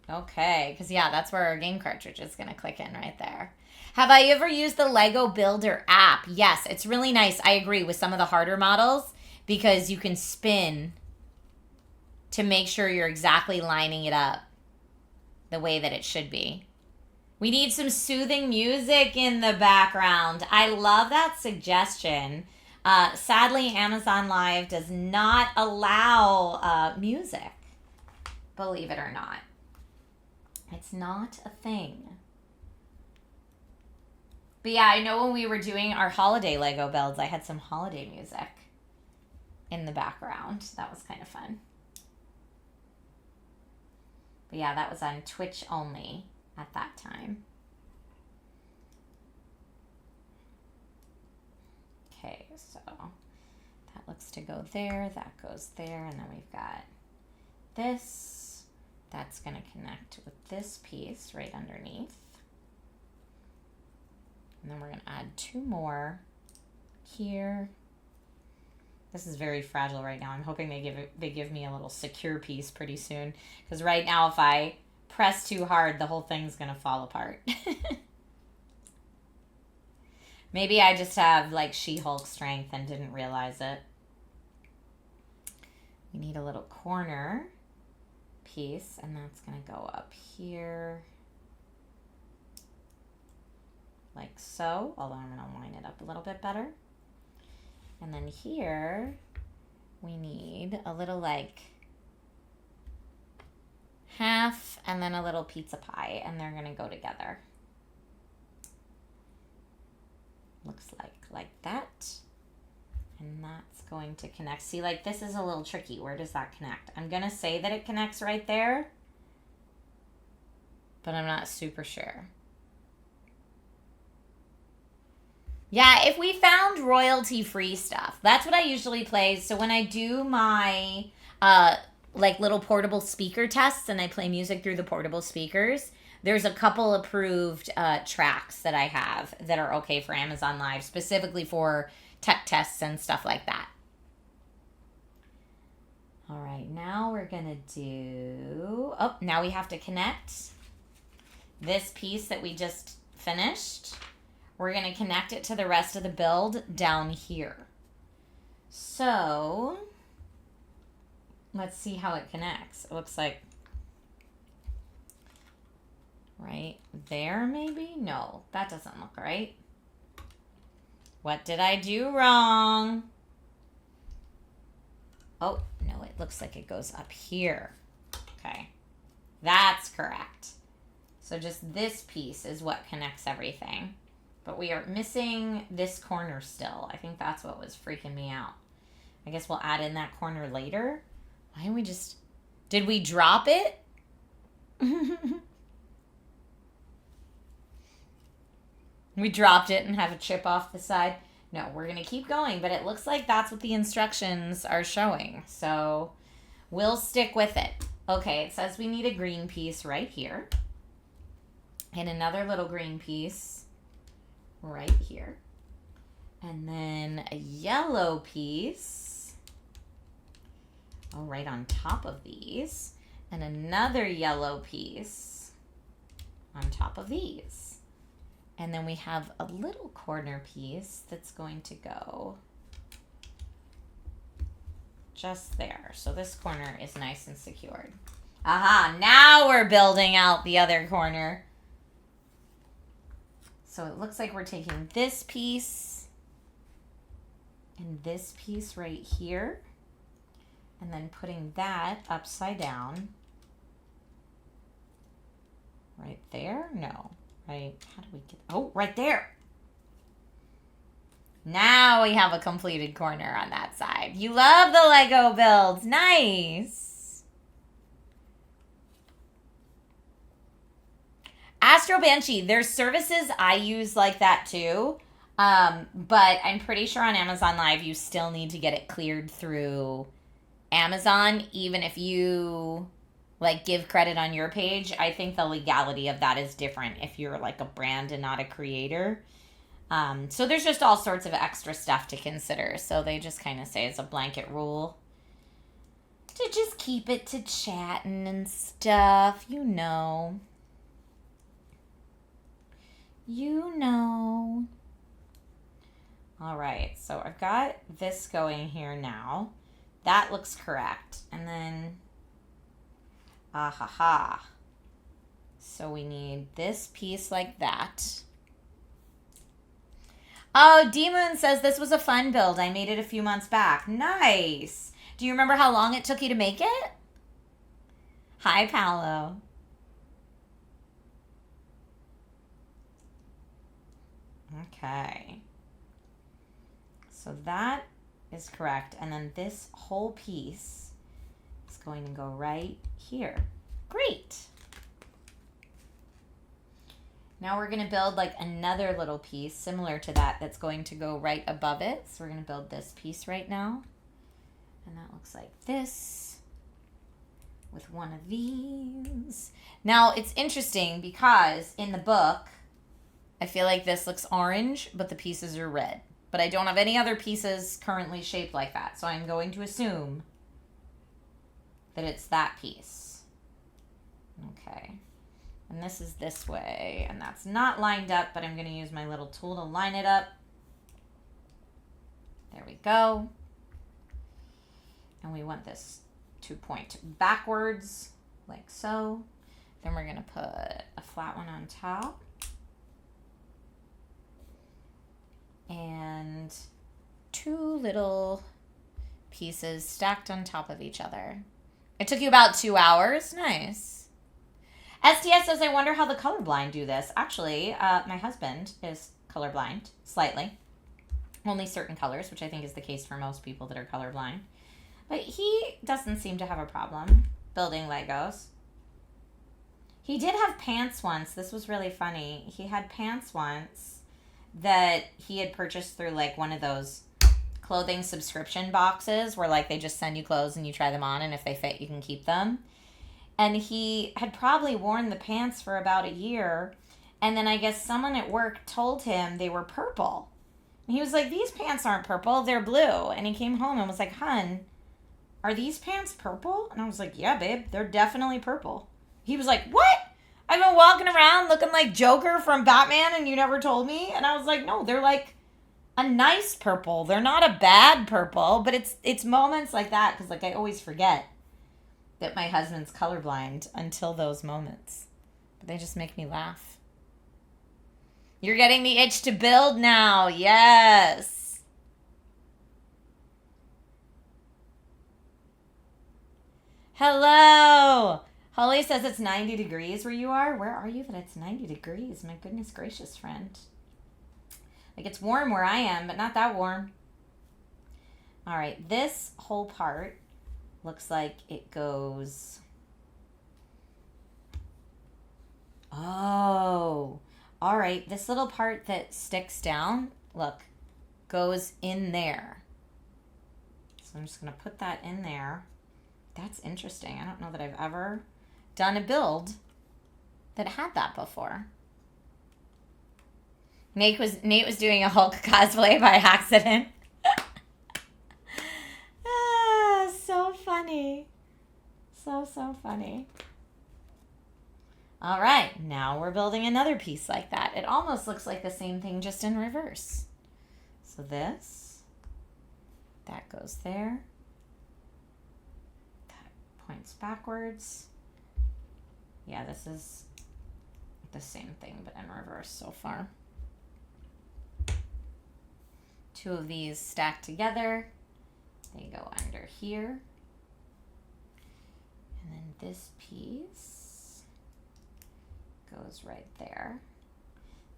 Okay, because yeah, that's where our game cartridge is going to click in right there. Have I ever used the Lego Builder app? Yes, it's really nice. I agree with some of the harder models because you can spin to make sure you're exactly lining it up the way that it should be. We need some soothing music in the background. I love that suggestion. Sadly, Amazon Live does not allow music, believe it or not. It's not a thing. But yeah, I know when we were doing our holiday Lego builds, I had some holiday music in the background. That was kind of fun. But yeah, that was on Twitch only at that time. Okay, so that looks to go there, that goes there, and then we've got this. That's going to connect with this piece right underneath. And then we're going to add 2 more here. This is very fragile right now. I'm hoping they give me a little secure piece pretty soon. Because right now, if I press too hard, the whole thing's going to fall apart. Maybe I just have like She-Hulk strength and didn't realize it. We need a little corner piece, and that's going to go up here. like so, although I'm going to line it up a little bit better. And then here we need a little like half and then a little pizza pie, and they're going to go together. Looks like that. And that's going to connect. See, like this is a little tricky. Where does that connect? I'm going to say that it connects right there, but I'm not super sure. Yeah, if we found royalty-free stuff, that's what I usually play. So when I do my like little portable speaker tests and I play music through the portable speakers, there's a couple approved tracks that I have that are okay for Amazon Live, specifically for tech tests and stuff like that. All right, now we're going to do... Oh, now we have to connect this piece that we just finished. We're going to connect it to the rest of the build down here. So, let's see how it connects. It looks like right there, maybe? No, that doesn't look right. What did I do wrong? Oh, no, it looks like it goes up here. Okay, that's correct. So just this piece is what connects everything. But we are missing this corner still. I think that's what was freaking me out. I guess we'll add in that corner later. Why don't we just... Did we drop it? We dropped it and have a chip off the side. No, we're going to keep going, but it looks like that's what the instructions are showing. So we'll stick with it. Okay, it says we need a green piece right here. And another little green piece right here. And then a yellow piece. Oh, right on top of these. And another yellow piece on top of these. And then we have a little corner piece that's going to go just there. So this corner is nice and secured. Aha, now we're building out the other corner. So it looks like we're taking this piece and this piece right here and then putting that upside down right there. No. Right, how do we get... Oh, right there. Now we have a completed corner on that side. You love the Lego builds. Nice. Astro Banshee, there's services I use like that too. But I'm pretty sure on Amazon Live, you still need to get it cleared through Amazon, even if you... like give credit on your page. I think the legality of that is different if you're like a brand and not a creator. So there's just all sorts of extra stuff to consider. So they just kind of say it's a blanket rule to just keep it to chatting and stuff. You know. You know. All right. So I've got this going here now. That looks correct. And then... Ah ha ha. So we need this piece like that. Oh, D-Moon says this was a fun build. I made it a few months back. Nice. Do you remember how long it took you to make it? Hi, Paolo. Okay. So that is correct. And then this whole piece is going to go right here. Great. Now we're going to build like another little piece similar to that that's going to go right above it. So we're going to build this piece right now. And that looks like this with one of these. Now it's interesting because in the book, I feel like this looks orange, but the pieces are red. But I don't have any other pieces currently shaped like that. So I'm going to assume that it's that piece. Okay. And this is this way. And that's not lined up, but I'm going to use my little tool to line it up. There we go. And we want this to point backwards, like so. Then we're going to put a flat one on top. and 2 little pieces stacked on top of each other. It took you about 2 hours. Nice. STS says, I wonder how the colorblind do this. Actually, my husband is colorblind, slightly. Only certain colors, which I think is the case for most people that are colorblind. But he doesn't seem to have a problem building Legos. He did have pants once. This was really funny. He had pants once that he had purchased through like one of those clothing subscription boxes where like they just send you clothes and you try them on, and if they fit you can keep them. And he had probably worn the pants for about a year, and then I guess someone at work told him they were purple. And he was like, these pants aren't purple, they're blue. And he came home and was like, hun, are these pants purple? And I was like, yeah, babe, they're definitely purple. He was like, what? I've been walking around looking like Joker from Batman and you never told me? And I was like, no, they're like a nice purple. They're not a bad purple, but it's moments like that, because like I always forget that my husband's colorblind until those moments. But they just make me laugh. You're getting the itch to build now. Yes. Hello. Holly says it's 90 degrees where you are. Where are you that it's 90 degrees? My goodness gracious, friend. Like, it's warm where I am, but not that warm. All right, this whole part looks like it goes... Oh, all right. This little part that sticks down, look, goes in there. So I'm just going to put that in there. That's interesting. I don't know that I've ever done a build that had that before. Nate was doing a Hulk cosplay by accident. So funny. So funny. All right, now we're building another piece like that. It almost looks like the same thing, just in reverse. So this, that goes there. That points backwards. Yeah, this is the same thing, but in reverse so far. 2 of these stacked together. They go under here. And then this piece goes right there.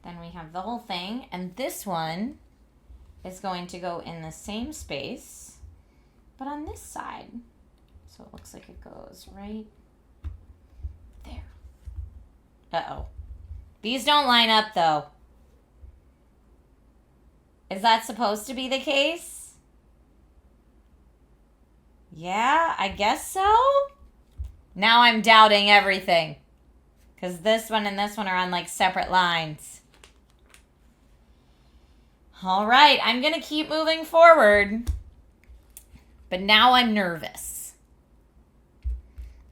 Then we have the whole thing, and this one is going to go in the same space, but on this side. So it looks like it goes right there. Uh-oh. These don't line up, though. Is that supposed to be the case? Yeah, I guess so. Now I'm doubting everything, because this one and this one are on like separate lines. All right, I'm going to keep moving forward, but now I'm nervous.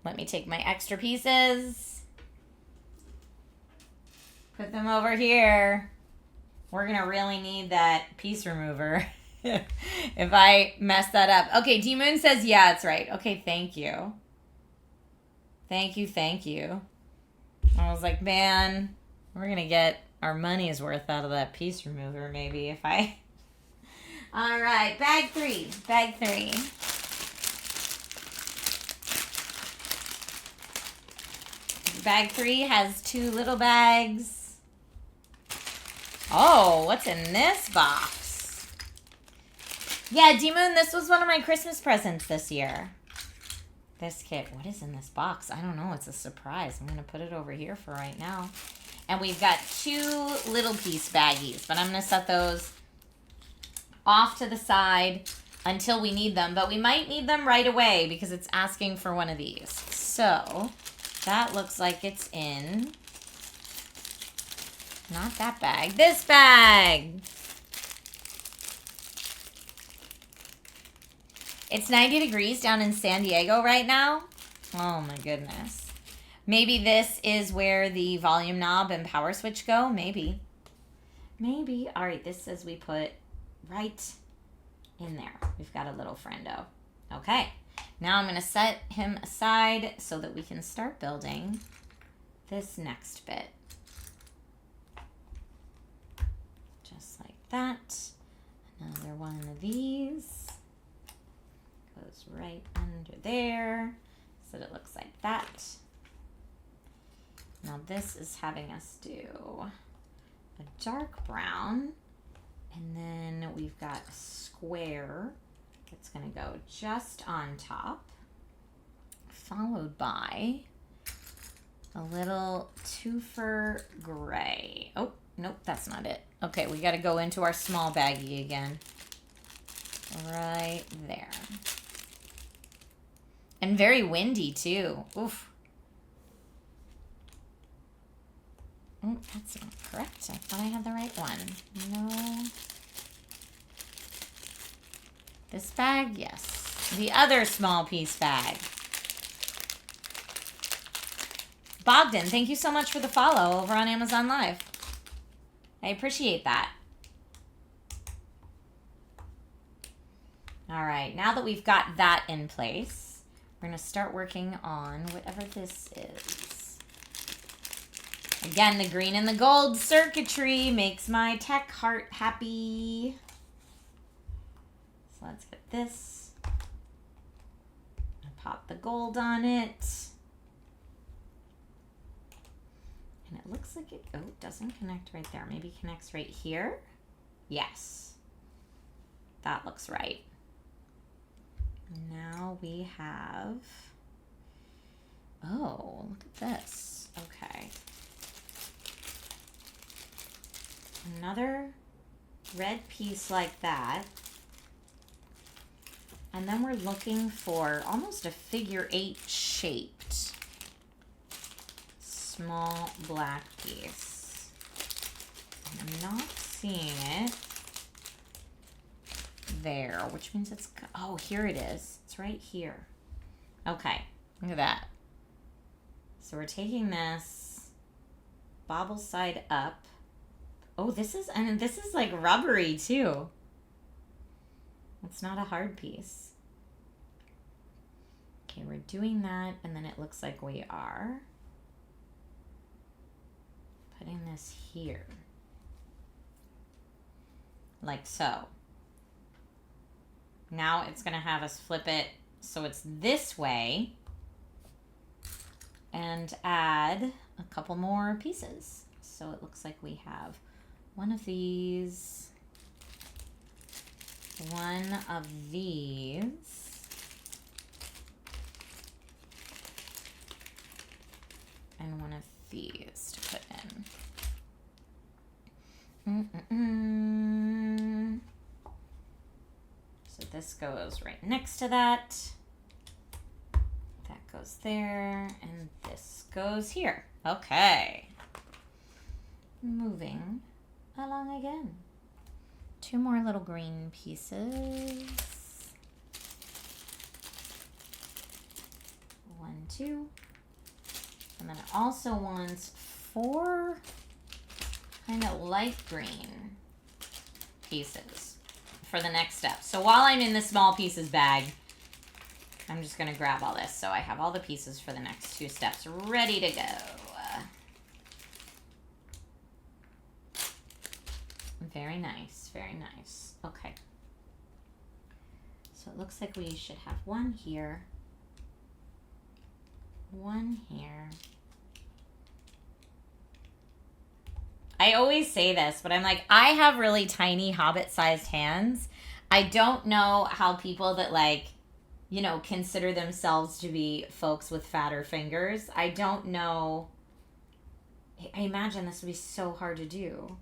Let me take my extra pieces, put them over here. We're going to really need that piece remover if I mess that up. Okay, D-Moon says, yeah, it's right. Okay, thank you. Thank you. I was like, man, we're going to get our money's worth out of that piece remover maybe if I... All right, bag 3. Bag 3 has 2 little bags. Oh, what's in this box? Yeah, D-Moon, this was one of my Christmas presents this year. This kit. What is in this box? I don't know. It's a surprise. I'm going to put it over here for right now. And we've got 2 little piece baggies, but I'm going to set those off to the side until we need them. But we might need them right away because it's asking for one of these. So that looks like it's in... Not that bag. This bag. It's 90 degrees down in San Diego right now. Oh my goodness. Maybe this is where the volume knob and power switch go. Maybe. All right, this says we put right in there. We've got a little friendo. Okay. Now I'm going to set him aside so that we can start building this next bit. Just like that. there so that it looks like that. Now this is having us do a dark brown, and then we've got a square that's going to go just on top, followed by a little twofer gray. Oh, nope, that's not it. Okay, we got to go into our small baggie again. Right there. And very windy too. Oof. Oh, that's not correct. I thought I had the right one. No. This bag, yes. The other small piece bag. Bogdan, thank you so much for the follow over on Amazon Live. I appreciate that. All right, now that we've got that in place, we're going to start working on whatever this is. Again, the green and the gold circuitry makes my tech heart happy. So let's get this. Pop the gold on it. And it looks like it, oh, it doesn't connect right there. Maybe it connects right here. Yes. That looks right. Now we have, oh, look at this. Okay. Another red piece like that. And then we're looking for almost a figure 8 shaped small black piece. And I'm not seeing it there, which means it's, oh, here it is. It's right here. Okay, look at that. So we're taking this, bobble side up. Oh, this is, and this is like rubbery too. It's not a hard piece. Okay, we're doing that, and then it looks like we are putting this here. Like so. Now it's going to have us flip it so it's this way and add a couple more pieces. So it looks like we have one of these, one of these, and one of these to put in. So this goes right next to that. That goes there, and this goes here. Okay. Moving along again. 2 more little green pieces. 1, 2. And then it also wants 4 kind of light green pieces for the next step. So while I'm in the small pieces bag, I'm just going to grab all this. So I have all the pieces for the next 2 steps ready to go. Very nice, very nice. Okay. So it looks like we should have 1 here, 1 here. I always say this, but I'm like, I have really tiny hobbit-sized hands. I don't know how people that, like, you know, consider themselves to be folks with fatter fingers. I don't know. I imagine this would be so hard to do.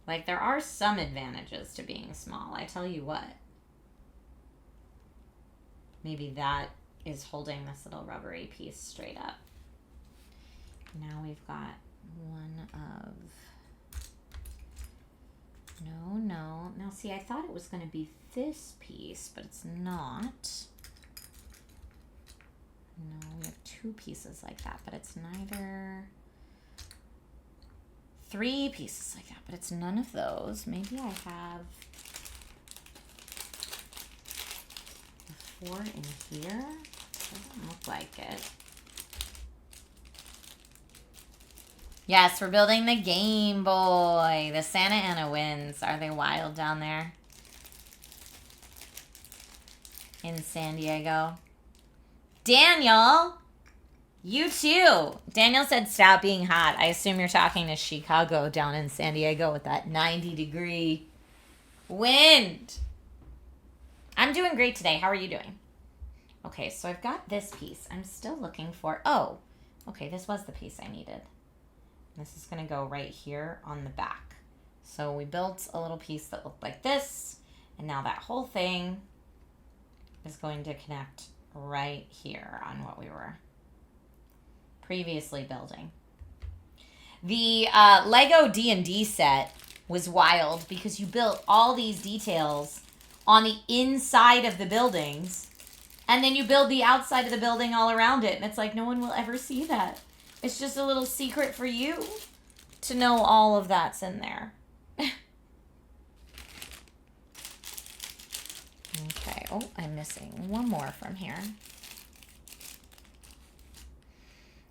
Like, there are some advantages to being small, I tell you what. Maybe that is holding this little rubbery piece straight up. Now we've got one of, no. Now see, I thought it was going to be this piece, but it's not. No, we have 2 pieces like that, but it's neither. 3 pieces like that, but it's none of those. Maybe I have 4 in here. Doesn't look like it. Yes, we're building the Game Boy. The Santa Ana winds. Are they wild down there? in San Diego. Daniel, you too. Daniel said stop being hot. I assume you're talking to Chicago down in San Diego with that 90-degree wind. I'm doing great today. How are you doing? Okay, so I've got this piece. I'm still looking for... Oh, okay, this was the piece I needed. This is going to go right here on the back. So we built a little piece that looked like this, and now that whole thing is going to connect right here on what we were previously building. The Lego D&D set was wild because you built all these details on the inside of the buildings, and then you build the outside of the building all around it, and it's like no one will ever see that. It's just a little secret for you to know all of that's in there. Okay, oh, I'm missing one more from here.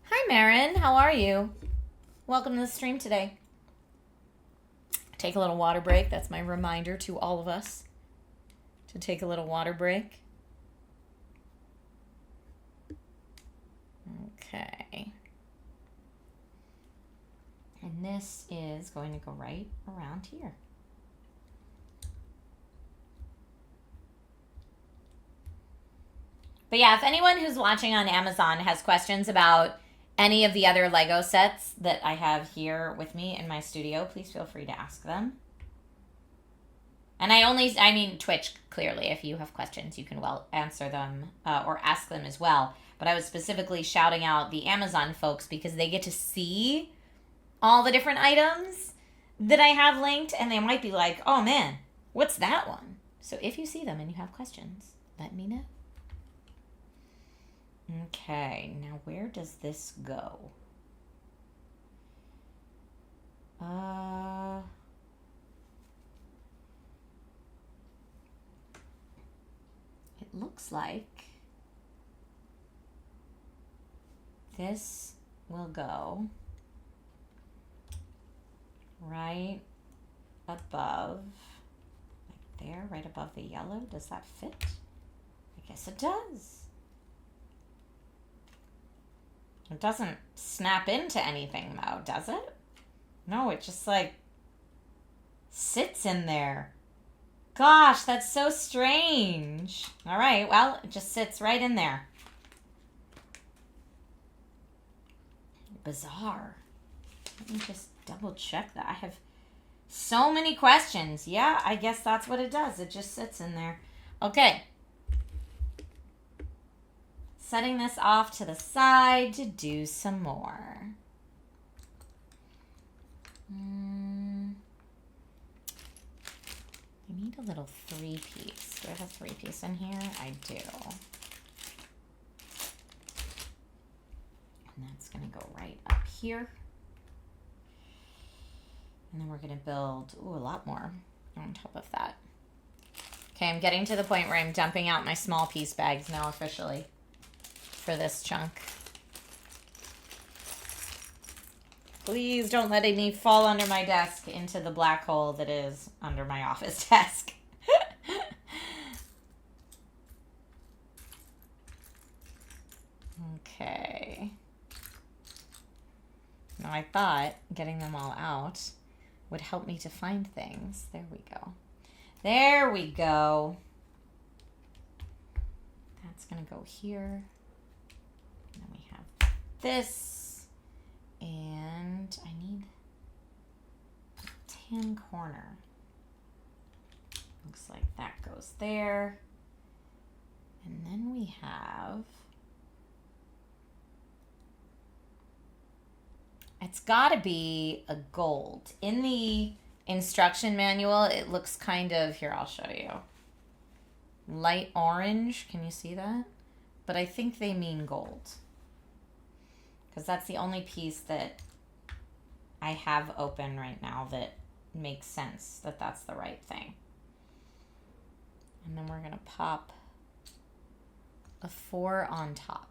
Hi, Marin. How are you? Welcome to the stream today. Take a little water break. That's my reminder to all of us to take a little water break. Okay. And this is going to go right around here. But yeah, if anyone who's watching on Amazon has questions about any of the other Lego sets that I have here with me in my studio, please feel free to ask them. And I mean Twitch, clearly, if you have questions, you can well answer them or ask them as well. But I was specifically shouting out the Amazon folks because they get to see all the different items that I have linked, and they might be like, oh man, what's that one? So if you see them and you have questions, let me know. Okay, now where does this go? It looks like this will go right above, like there, right above the yellow. Does that fit? I guess it does. It doesn't snap into anything, though, does it? No, it just, like, sits in there. Gosh, that's so strange. All right, well, it just sits right in there. Bizarre. Let me just double check that. I have so many questions. Yeah, I guess that's what it does. It just sits in there. Okay. Setting this off to the side to do some more. I need a little 3-piece. Do I have a 3-piece in here? I do. And that's going to go right up here. And then we're going to build, a lot more on top of that. Okay, I'm getting to the point where I'm dumping out my small piece bags now officially for this chunk. Please don't let any fall under my desk into the black hole that is under my office desk. Okay. Now I thought getting them all out would help me to find things. There we go. There we go. That's going to go here. And then we have this. And I need a tan corner. Looks like that goes there. And then we have... It's got to be a gold. In the instruction manual, it looks kind of... Here, I'll show you. Light orange. Can you see that? But I think they mean gold. Because that's the only piece that I have open right now that makes sense that that's the right thing. And then we're going to pop a 4 on top.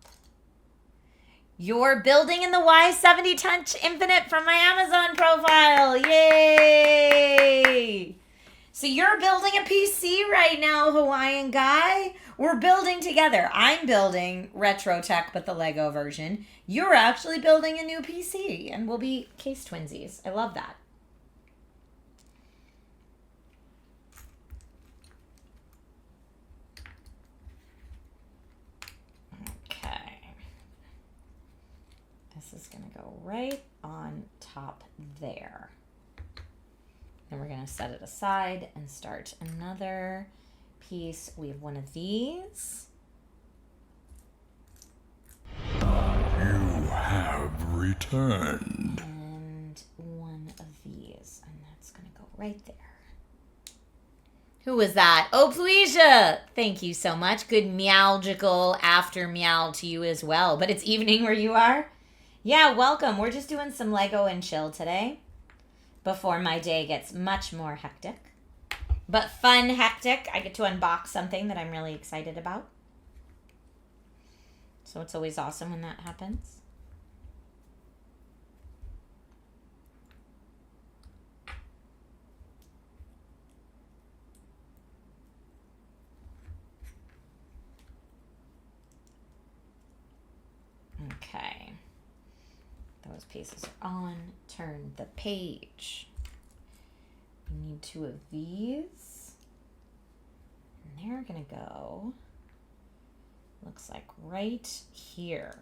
You're building in the Y70 Touch Infinite from my Amazon profile. Yay! So you're building a PC right now, Hawaiian guy. We're building together. I'm building Retro Tech, but the Lego version. You're actually building a new PC, and we'll be case twinsies. I love that. Okay. This is going to go right on top there. Then we're going to set it aside and start another piece. We have one of these. You have returned. And one of these. And that's going to go right there. Who was that? Oh, Felicia! Thank you so much. Good meowgical after meow to you as well. But it's evening where you are? Yeah, welcome. We're just doing some Lego and chill today before my day gets much more hectic. But fun hectic. I get to unbox something that I'm really excited about. So it's always awesome when that happens. Okay. Those pieces are on. Turn the page. We need two of these. And they're going to go, looks like right here.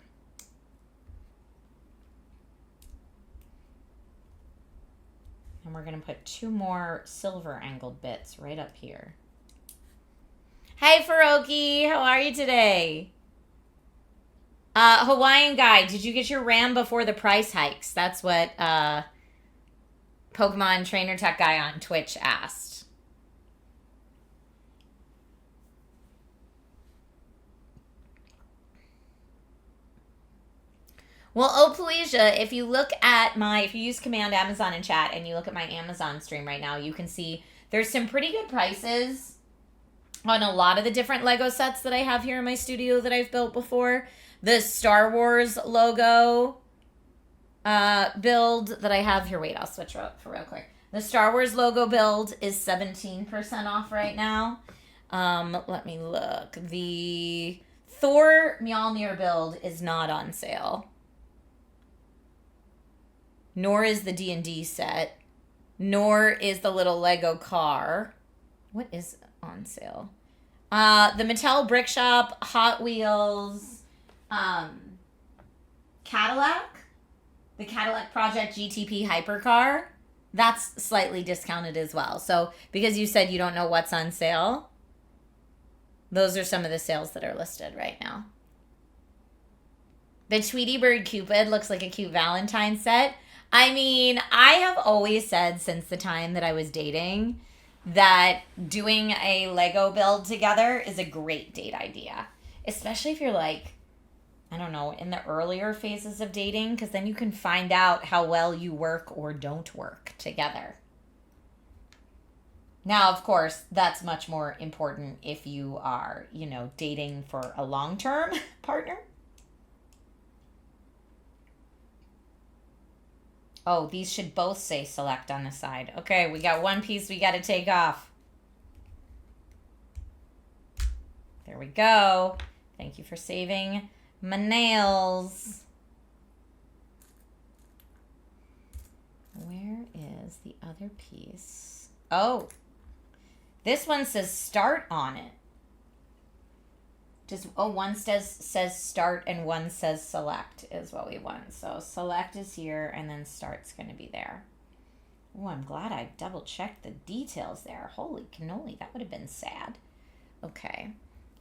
And we're going to put two more silver angled bits right up here. Hey, Faroki. How are you today? Hawaiian guy, did you get your RAM before the price hikes? That's what Pokemon Trainer Tech guy on Twitch asked. Well, oh, Felicia, if you look at if you use Command Amazon in chat and you look at my Amazon stream right now, you can see there's some pretty good prices on a lot of the different Lego sets that I have here in my studio that I've built before. The Star Wars logo build that I have here. Wait, I'll switch up for real quick. The Star Wars logo build is 17% off right now. Let me look. The Thor Mjolnir build is not on sale. Nor is the D&D set. Nor is the little Lego car. What is on sale? The Mattel Brick Shop, Hot Wheels, Cadillac, the Cadillac Project GTP hypercar, that's slightly discounted as well. So because you said you don't know what's on sale, those are some of the sales that are listed right now. The Tweety Bird Cupid looks like a cute Valentine set. I mean, I have always said since the time that I was dating that doing a Lego build together is a great date idea. Especially if you're like, I don't know, in the earlier phases of dating, because then you can find out how well you work or don't work together. Now, of course, that's much more important if you are, dating for a long-term partner. Oh, these should both say select on the side. Okay, we got one piece we got to take off. There we go. Thank you for saving my nails. Where is the other piece? Oh, this one says start on it. One says start and one says select is what we want. So select is here and then start's going to be there. Oh, I'm glad I double checked the details there. Holy cannoli, that would have been sad. Okay,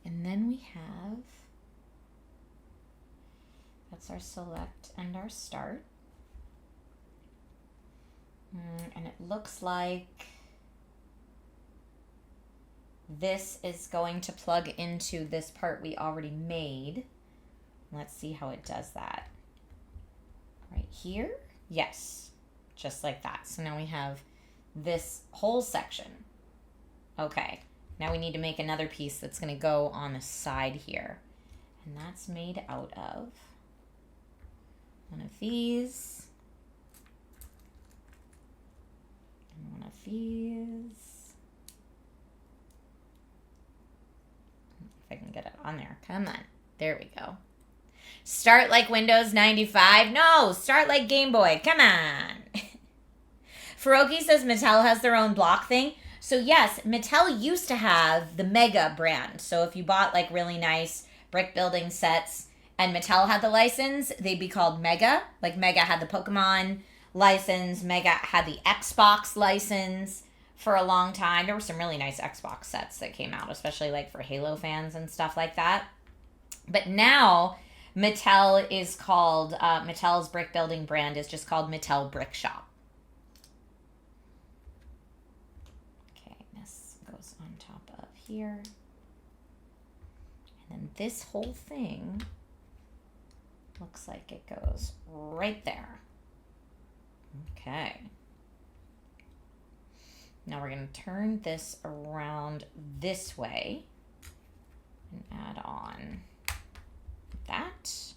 and then we have, that's our select and our start. And it looks like this is going to plug into this part we already made. Let's see how it does that. Right here? Yes, just like that. So now we have this whole section. Okay, now we need to make another piece that's going to go on the side here. And that's made out of one of these. And one of these. on there. Come on. There we go. Start like Windows 95. No, start like Game Boy. Come on. Faroki says Mattel has their own block thing. So yes, Mattel used to have the Mega brand. So if you bought like really nice brick building sets and Mattel had the license, they'd be called Mega. Like Mega had the Pokemon license. Mega had the Xbox license for a long time. There were some really nice Xbox sets that came out, especially like for Halo fans and stuff like that. But now Mattel is called, Mattel's brick building brand is just called Mattel Brick Shop. Goes on top of here. And then this whole thing looks like it goes right there. Okay. Now we're going to turn this around this way and add on that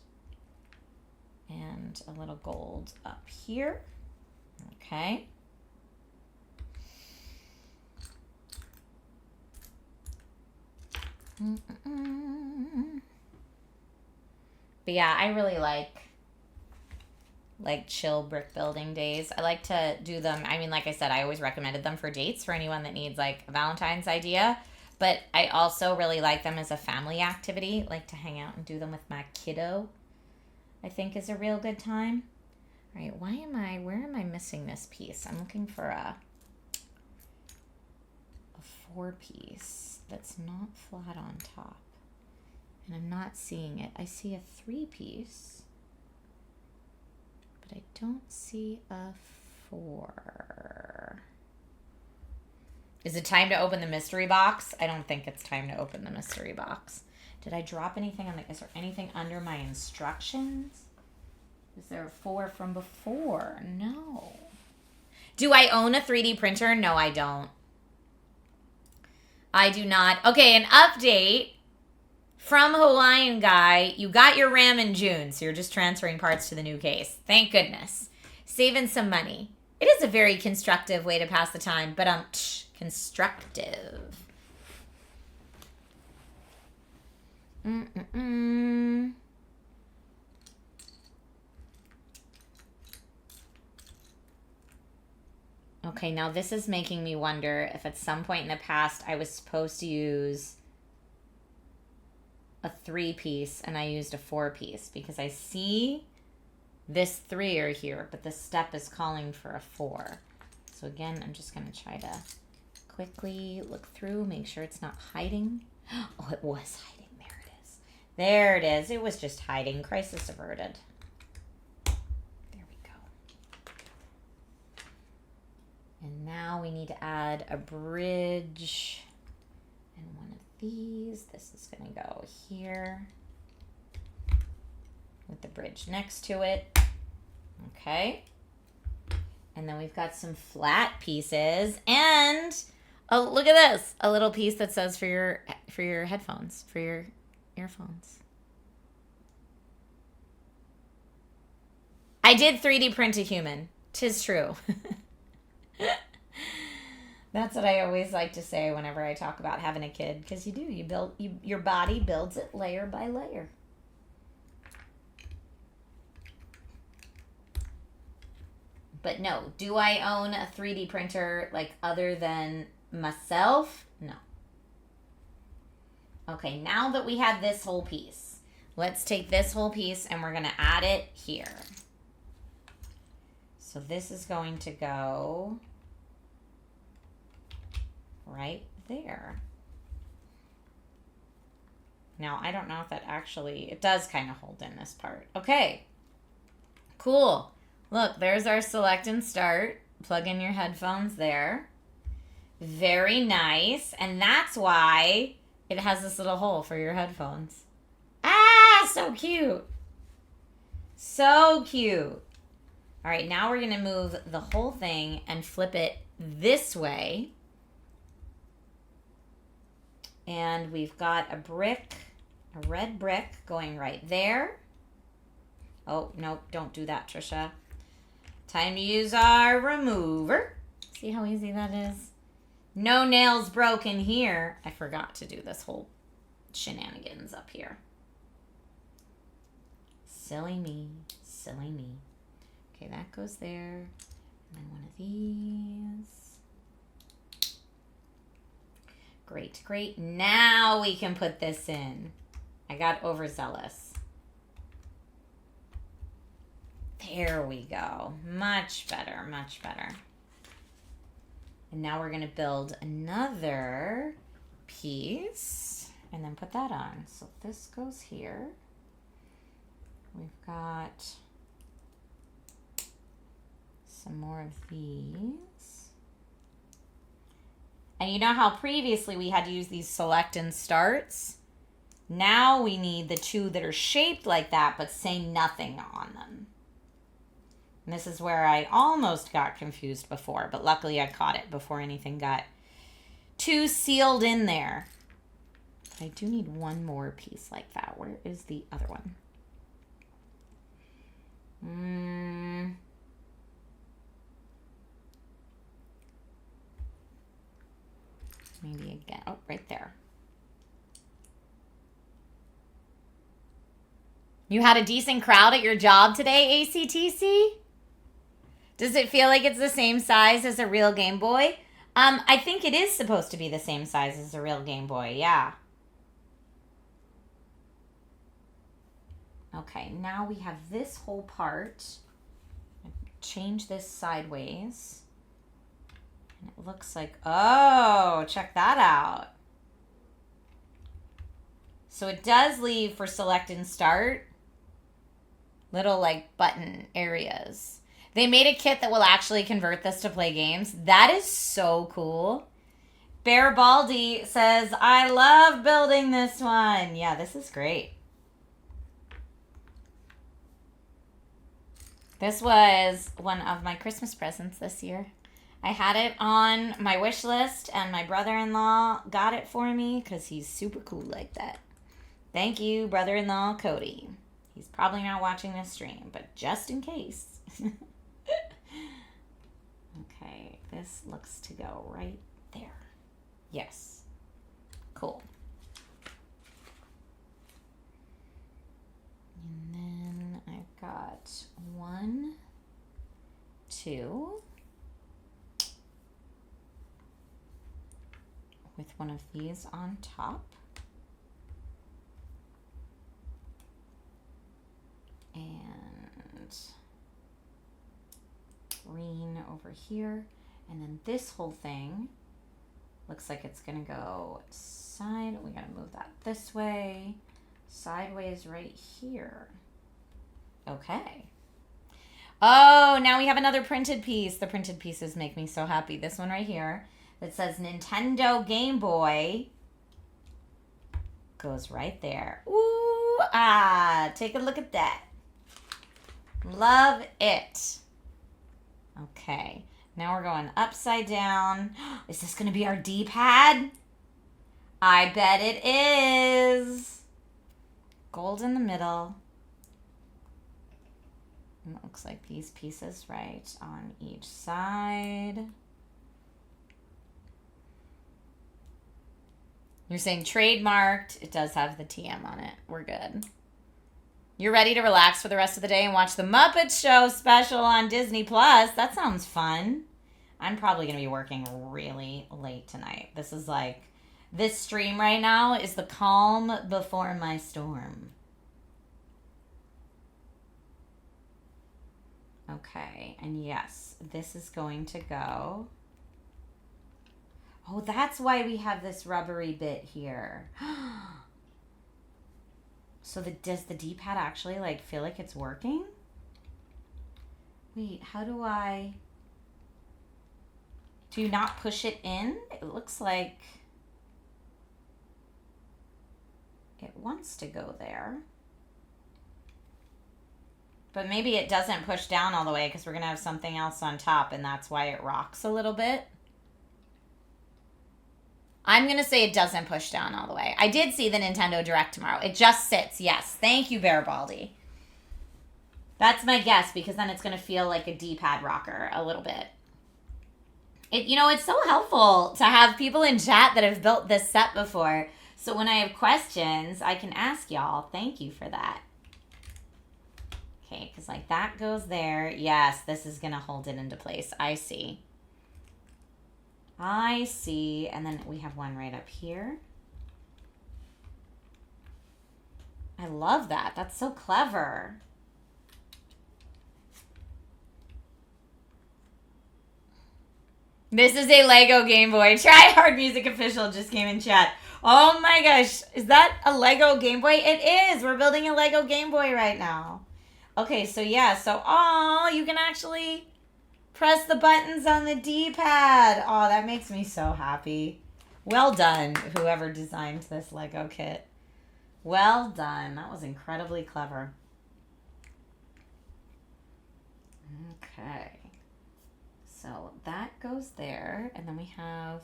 and a little gold up here. Okay. But yeah, I really like chill brick building days. I like to do them. I mean, like I said, I always recommended them for dates for anyone that needs like a Valentine's idea. But I also really like them as a family activity, like to hang out and do them with my kiddo. I think is a real good time. All right, where am I missing this piece? I'm looking for a 4-piece that's not flat on top. And I'm not seeing it. I see a 3-piece, but I don't see a 4. Is it time to open the mystery box? I don't think it's time to open the mystery box. Did I drop anything on the, is there anything under my instructions? Is there a 4 from before? No. Do I own a 3D printer? No, I don't. I do not. Okay, an update from Hawaiian Guy. You got your RAM in June, so you're just transferring parts to the new case. Thank goodness. Saving some money. It is a very constructive way to pass the time, but constructive. Okay, now this is making me wonder if at some point in the past I was supposed to use a 3-piece and I used a 4-piece, because I see this 3 here, but the step is calling for a 4. So again, I'm just going to try to quickly look through, make sure it's not hiding. Oh, it was hiding. There it is. There it is. It was just hiding. Crisis averted. There we go. And now we need to add a bridge and one of these. This is going to go here with the bridge next to it. Okay. And then we've got some flat pieces and oh, look at this. A little piece that says for your headphones, for your earphones. I did 3D print a human. 'Tis true. That's what I always like to say whenever I talk about having a kid, because you do. Your body builds it layer by layer. But no, do I own a 3D printer like other than myself? No. Okay, now that we have this whole piece, let's take this whole piece and we're going to add it here. So this is going to go right there. Now, I don't know if that actually, it does kind of hold in this part. Okay, cool. Look, there's our select and start. Plug in your headphones there. Very nice. And that's why it has this little hole for your headphones. Ah, so cute. So cute. All right, now we're going to move the whole thing and flip it this way. And we've got a brick, a red brick going right there. Oh, nope, don't do that, Trisha. Time to use our remover. See how easy that is? No nails broken here. I forgot to do this whole shenanigans up here. Silly me. Silly me. Okay, that goes there. And then one of these. Great, great. Now we can put this in. I got overzealous. There we go. Much better, much better. And now we're going to build another piece and then put that on. So this goes here. We've got some more of these. And you know how previously we had to use these select and starts? Now we need the two that are shaped like that but say nothing on them. And this is where I almost got confused before, but luckily I caught it before anything got too sealed in there. I do need one more piece like that. Where is the other one? Maybe again. Oh, right there. You had a decent crowd at your job today, ACTC? Does it feel like it's the same size as a real Game Boy? I think it is supposed to be the same size as a real Game Boy, yeah. Okay, now we have this whole part. Change this sideways. And it looks like, oh, check that out. So it does leave for select and start little like button areas. They made a kit that will actually convert this to play games. That is so cool. Bear Baldy says, I love building this one. Yeah, this is great. This was one of my Christmas presents this year. I had it on my wish list, and my brother-in-law got it for me because he's super cool like that. Thank you, brother-in-law Cody. He's probably not watching this stream, but just in case. Okay, this looks to go right there. Yes. Cool. And then I've got 1, 2. With one of these on top. And green over here. And then this whole thing looks like it's gonna go side. We gotta move that this way. Sideways right here. Okay. Oh, now we have another printed piece. The printed pieces make me so happy. This one right here that says Nintendo Game Boy goes right there. Ooh, ah, take a look at that. Love it. Okay, now we're going upside down. Is this going to be our D-pad? I bet it is. Gold in the middle. And it looks like these pieces right on each side. You're saying trademarked. It does have the TM on it. We're good. You're ready to relax for the rest of the day and watch the Muppet Show special on Disney+. That sounds fun. I'm probably going to be working really late tonight. This is like, this stream right now is the calm before my storm. Okay, and yes, this is going to go. Oh, that's why we have this rubbery bit here. So does the D-pad actually like feel like it's working? Wait, how do you not push it in? It looks like it wants to go there. But maybe it doesn't push down all the way because we're going to have something else on top and that's why it rocks a little bit. I'm going to say it doesn't push down all the way. I did see the Nintendo Direct tomorrow. It just sits. Yes. Thank you, Bear Baldy. That's my guess because then it's going to feel like a D-pad rocker a little bit. It's so helpful to have people in chat that have built this set before So when I have questions, I can ask y'all. Thank you for that. Okay, because like that goes there. Yes, this is going to hold it into place. I see. I see. And then we have one right up here. I love that. That's so clever. This is a Lego Game Boy. Try Hard Music Official just came in chat. Oh my gosh. Is that a Lego Game Boy? It is. We're building a Lego Game Boy right now. Okay, so yeah. So, you can actually press the buttons on the D-pad. Oh, that makes me so happy. Well done, whoever designed this Lego kit. Well done. That was incredibly clever. Okay. So that goes there. And then we have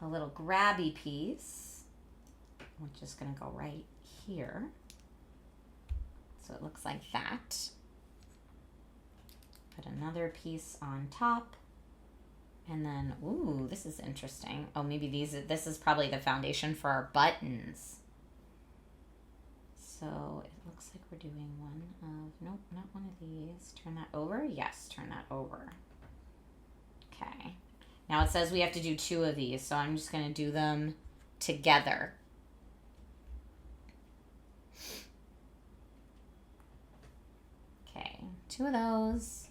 a little grabby piece, which is going to go right here. So it looks like that. Put another piece on top. And then, ooh, this is interesting. Oh, maybe this is probably the foundation for our buttons. So it looks like we're doing one of, nope, not one of these. Turn that over? Yes, turn that over. Okay. Now it says we have to do 2 of these, so I'm just going to do them together. Okay, 2 of those.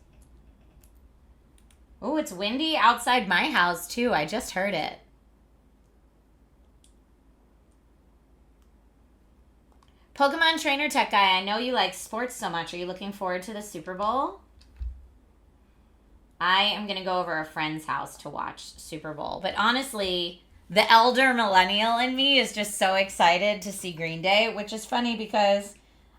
Oh, it's windy outside my house too. I just heard it. Pokemon Trainer Tech Guy, I know you like sports so much. Are you looking forward to the Super Bowl? I am going to go over a friend's house to watch Super Bowl. But honestly, the elder millennial in me is just so excited to see Green Day, which is funny because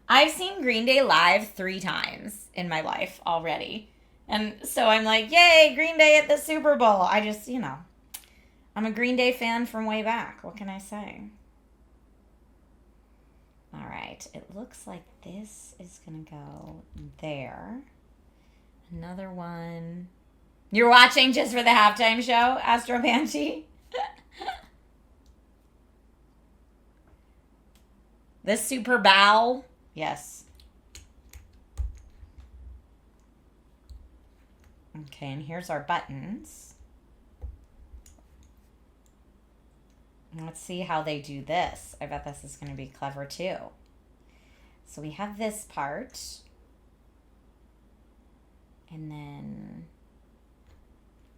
I've seen Green Day live 3 times in my life already. And so I'm like, yay, Green Day at the Super Bowl. I just, I'm a Green Day fan from way back. What can I say? All right, it looks like this is going to go there. Another one. You're watching just for the halftime show, Astro Banshee? The Super Bowl? Yes. Okay, and here's our buttons. Let's see how they do this. I bet this is going to be clever too. So we have this part. And then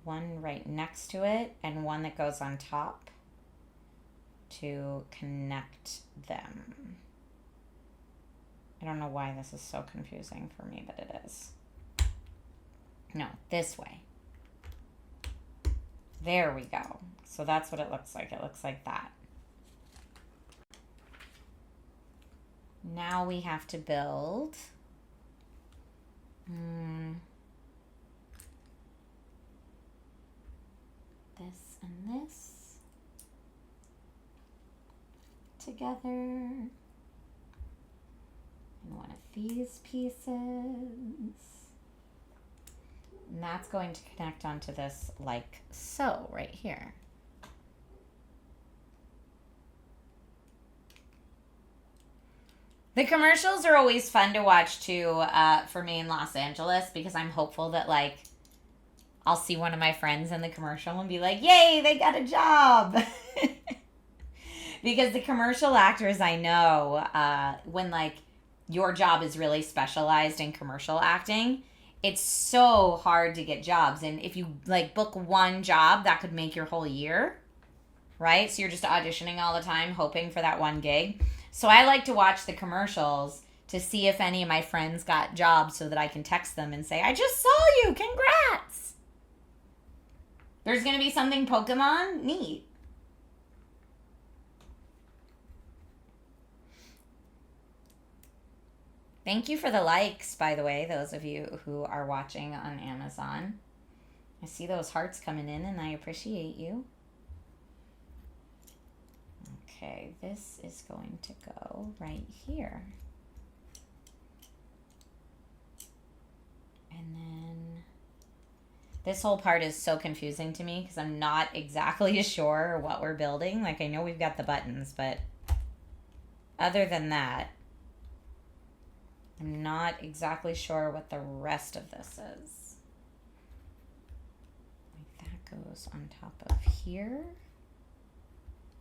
one right next to it and one that goes on top to connect them. I don't know why this is so confusing for me, but it is. No, this way. There we go. So that's what it looks like. It looks like that. Now we have to build this and this together. And one of these pieces. And that's going to connect onto this like so right here. The commercials are always fun to watch too for me in Los Angeles because I'm hopeful that like I'll see one of my friends in the commercial and be like, yay, they got a job. Because the commercial actors I know, when like your job is really specialized in commercial acting, it's so hard to get jobs. And if you like book one job, that could make your whole year, right? So you're just auditioning all the time, hoping for that one gig. So I like to watch the commercials to see if any of my friends got jobs so that I can text them and say, I just saw you, congrats. There's going to be something Pokemon? Neat. Thank you for the likes, by the way, those of you who are watching on Amazon. I see those hearts coming in and I appreciate you. Okay, this is going to go right here. And then This whole part is so confusing to me because I'm not exactly sure what we're building. Like, I know we've got the buttons, but other than that, I'm not exactly sure what the rest of this is. Like that goes on top of here.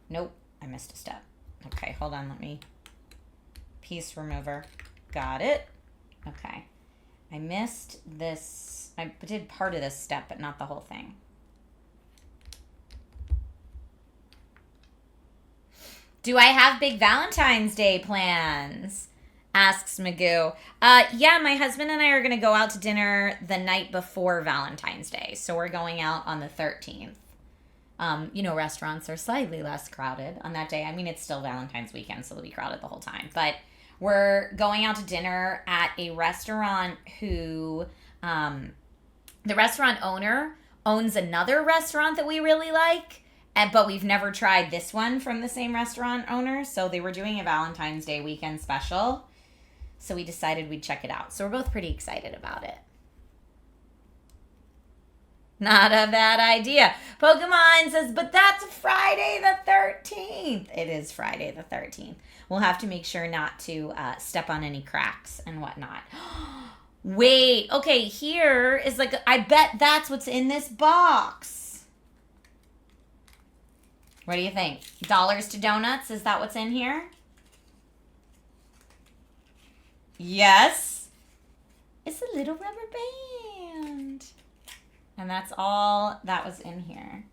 Nope, I missed a step. Okay, hold on, let me... Piece remover. Got it. Okay. I missed this. I did part of this step, but not the whole thing. Do I have big Valentine's Day plans? Asks Magoo. Yeah, my husband and I are going to go out to dinner the night before Valentine's Day. So we're going out on the 13th. You know, restaurants are slightly less crowded on that day. I mean, it's still Valentine's weekend, so they'll be crowded the whole time. But we're going out to dinner at a restaurant who, the restaurant owner owns another restaurant that we really like, but we've never tried this one from the same restaurant owner. So they were doing a Valentine's Day weekend special. So we decided we'd check it out. So we're both pretty excited about it. Not a bad idea. Pokemon says, but that's Friday the 13th. It is Friday the 13th. We'll have to make sure not to step on any cracks and whatnot. Wait, okay, here is like, I bet that's what's in this box. What do you think? Dollars to donuts, is that what's in here? Yes. It's a little rubber band. And that's all that was in here.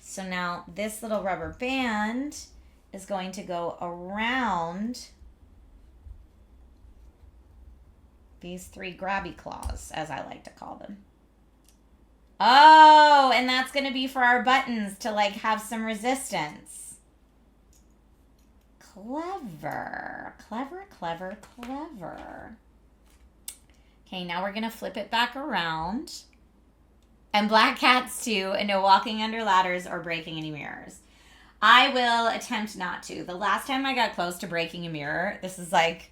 So now this little rubber band is going to go around these three grabby claws, as I like to call them. Oh, and that's going to be for our buttons to like have some resistance. Clever. Clever, clever, clever. Okay, now we're going to flip it back around. And black cats too, and no walking under ladders or breaking any mirrors. I will attempt not to. The last time I got close to breaking a mirror, this is like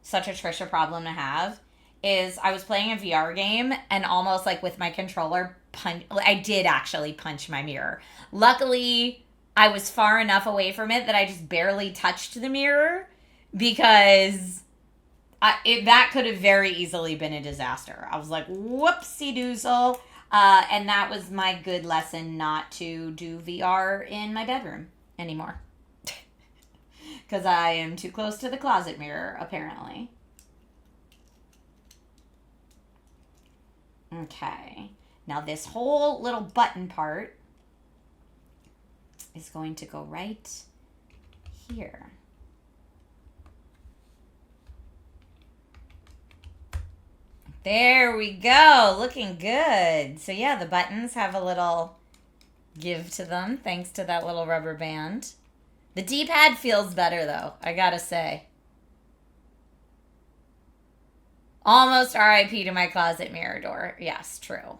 such a Trisha problem to have, is I was playing a VR game and almost like with my controller, I did actually punch my mirror. Luckily, I was far enough away from it that I just barely touched the mirror because that could have very easily been a disaster. I was like, whoopsie doozle. And that was my good lesson not to do VR in my bedroom anymore. Because I am too close to the closet mirror, apparently. Okay. Now this whole little button part is going to go right here. There we go. Looking good. So yeah, the buttons have a little give to them thanks to that little rubber band. The D-pad feels better though, I gotta say. Almost RIP to my closet mirror door. Yes, true.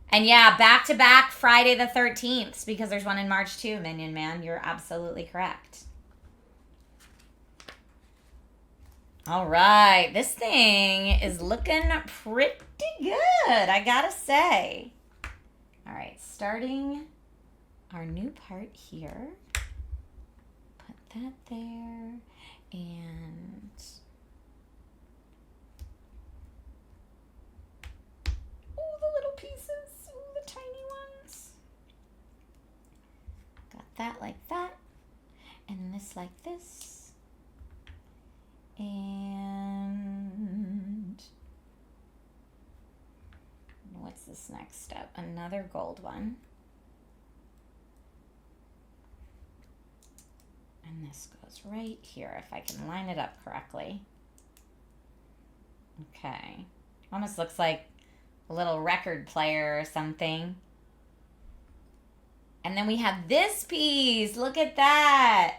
And yeah, back-to-back Friday the 13th because there's one in March too, Minion Man. You're absolutely correct. All right, this thing is looking pretty good, I gotta say. All right, starting our new part here. Put that there, and oh, the little pieces, ooh, the tiny ones. Got that like that, and this like this. And what's this next step? Another gold one. And this goes right here if I can line it up correctly. Okay. Almost looks like a little record player or something. And then we have this piece. Look at that.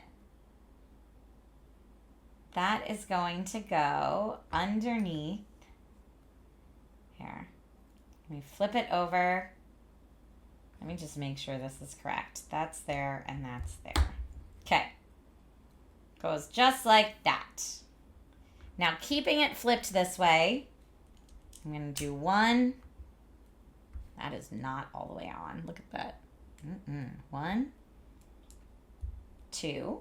That is going to go underneath. Here. Let me flip it over. Let me just make sure this is correct. That's there and that's there. Okay. Goes just like that. Now keeping it flipped this way, I'm going to do 1, That is not all the way on. Look at that. 1, 2.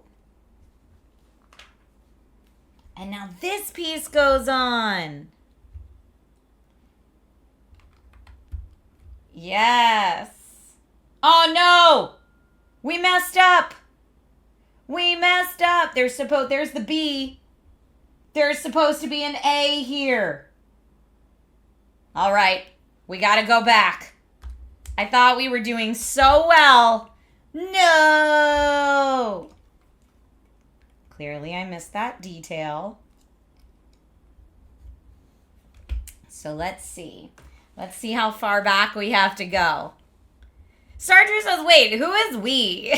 And now this piece goes on. Yes. Oh no! We messed up. We messed up. There's the B. There's supposed to be an A here. All right. We got to go back. I thought we were doing so well. No. Clearly I missed that detail. So let's see. Let's see how far back we have to go. Starter says, wait, who is we?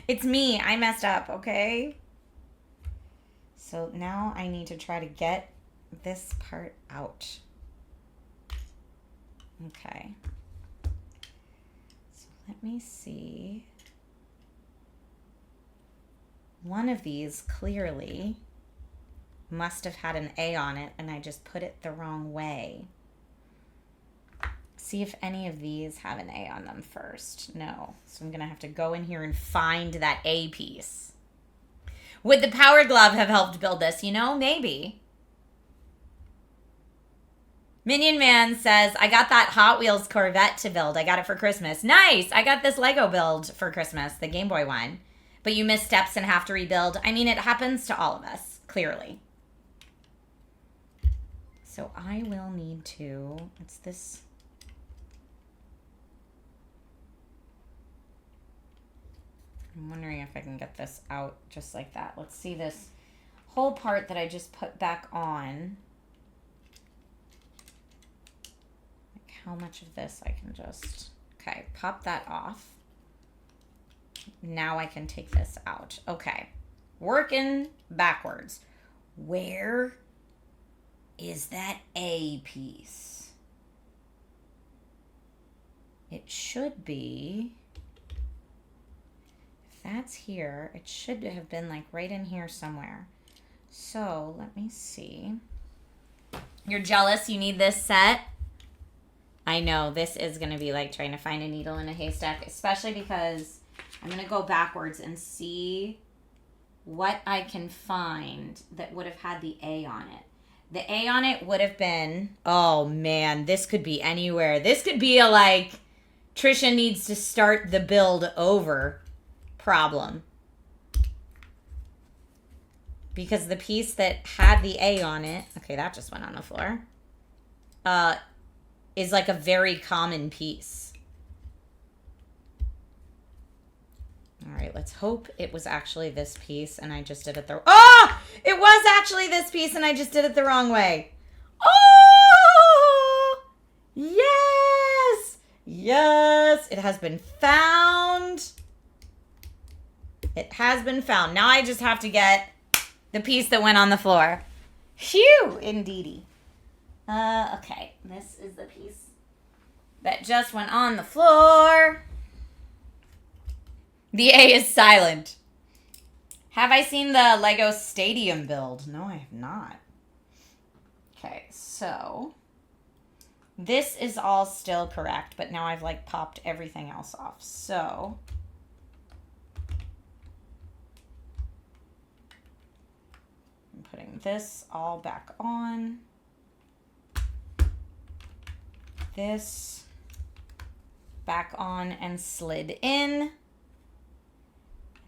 It's me. I messed up, okay? So now I need to try to get this part out. Okay. So let me see. One of these clearly must have had an A on it, and I just put it the wrong way. See if any of these have an A on them first. No. So I'm going to have to go in here and find that A piece. Would the Power Glove have helped build this? You know, maybe. Minion Man says, I got that Hot Wheels Corvette to build. I got it for Christmas. Nice! I got this Lego build for Christmas, the Game Boy one. But you miss steps and have to rebuild. I mean, it happens to all of us, clearly. So I will need to... It's this... I'm wondering if I can get this out just like that. Let's see this whole part that I just put back on. Like how much of this I can just... Okay, pop that off. Now I can take this out. Okay, working backwards. Where is that A piece? It should be... That's here. It should have been like right in here somewhere. So let me see. You're jealous you need this set? I know this is going to be like trying to find a needle in a haystack, especially because I'm going to go backwards and see what I can find that would have had the A on it. The A on it would have been, oh man, this could be anywhere. This could be a like, Trisha needs to start the build over problem, because the piece that had the A on it, okay, that just went on the floor, is like a very common piece. All right, let's hope it was actually this piece and I just did it the... Oh! It was actually this piece and I just did it the wrong way. Oh! Yes! Yes! It has been found. It has been found. Now I just have to get the piece that went on the floor. Phew, indeedy. Okay, this is the piece that just went on the floor. The A is silent. Have I seen the Lego Stadium build? No, I have not. Okay, so this is all still correct, but now I've like popped everything else off. So I'm putting this all back on. This back on and slid in.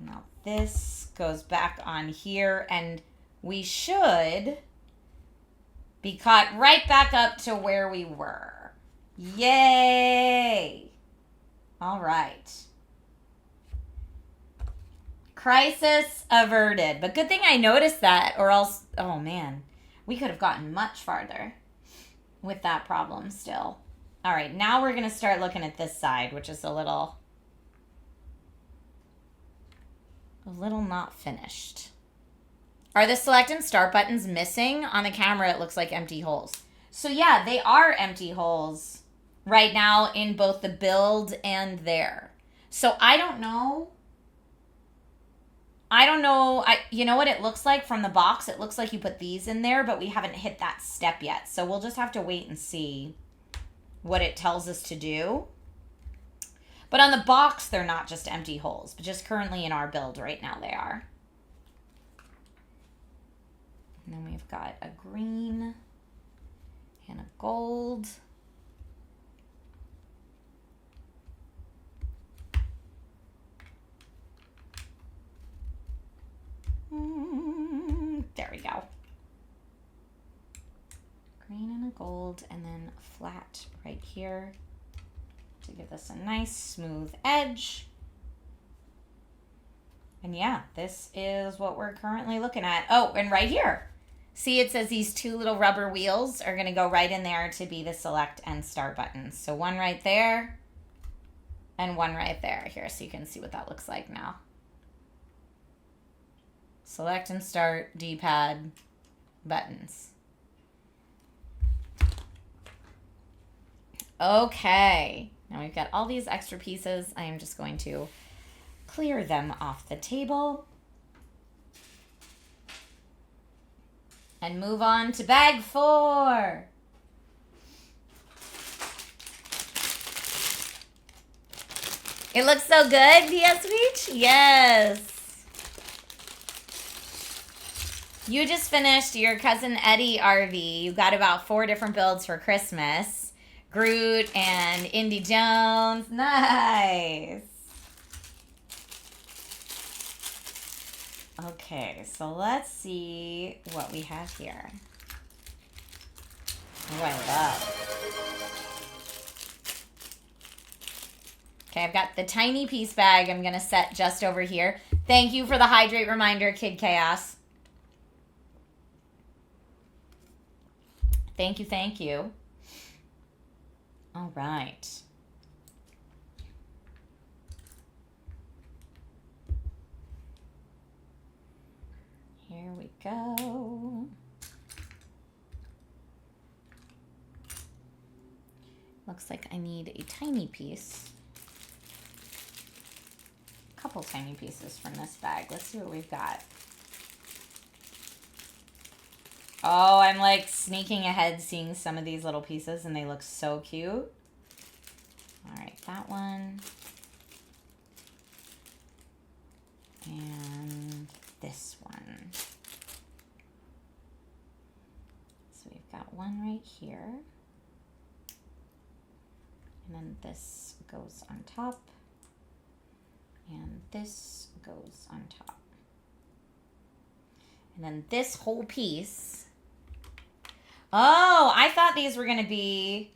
Now this goes back on here and we should be caught right back up to where we were. Yay! All right. Crisis averted. But good thing I noticed that, or else, oh man, we could have gotten much farther with that problem still. All right, now we're going to start looking at this side, which is a little not finished. Are the select and start buttons missing? On the camera, it looks like empty holes. So yeah, they are empty holes right now in both the build and there. So I don't know I don't know. You know what it looks like from the box? It looks like you put these in there, but we haven't hit that step yet. So we'll just have to wait and see what it tells us to do. But on the box, they're not just empty holes, but just currently in our build right now they are. And then we've got a green and a gold. There we go. Green and a gold, and then a flat right here to give this a nice smooth edge. And yeah, this is what we're currently looking at. Oh, and right here. See, it says these two little rubber wheels are going to go right in there to be the select and start buttons. So one right there and one right there. Here, so you can see what that looks like now. Select and start, D-pad, buttons. Okay, now we've got all these extra pieces. I am just going to clear them off the table and move on to bag 4. It looks so good, DS Beach? Yes. You just finished your Cousin Eddie RV. You got about 4 different builds for Christmas. Groot and Indy Jones. Nice. Okay, so let's see what we have here. Oh, I love. Okay, I've got the tiny piece bag I'm going to set just over here. Thank you for the hydrate reminder, Kid Chaos. Thank you, thank you. All right. Here we go. Looks like I need a tiny piece. A couple tiny pieces from this bag. Let's see what we've got. Oh, I'm like sneaking ahead seeing some of these little pieces and they look so cute. All right, that one. And this one. So we've got one right here. And then this goes on top. And this goes on top. And then this whole piece. Oh, I thought these were going to be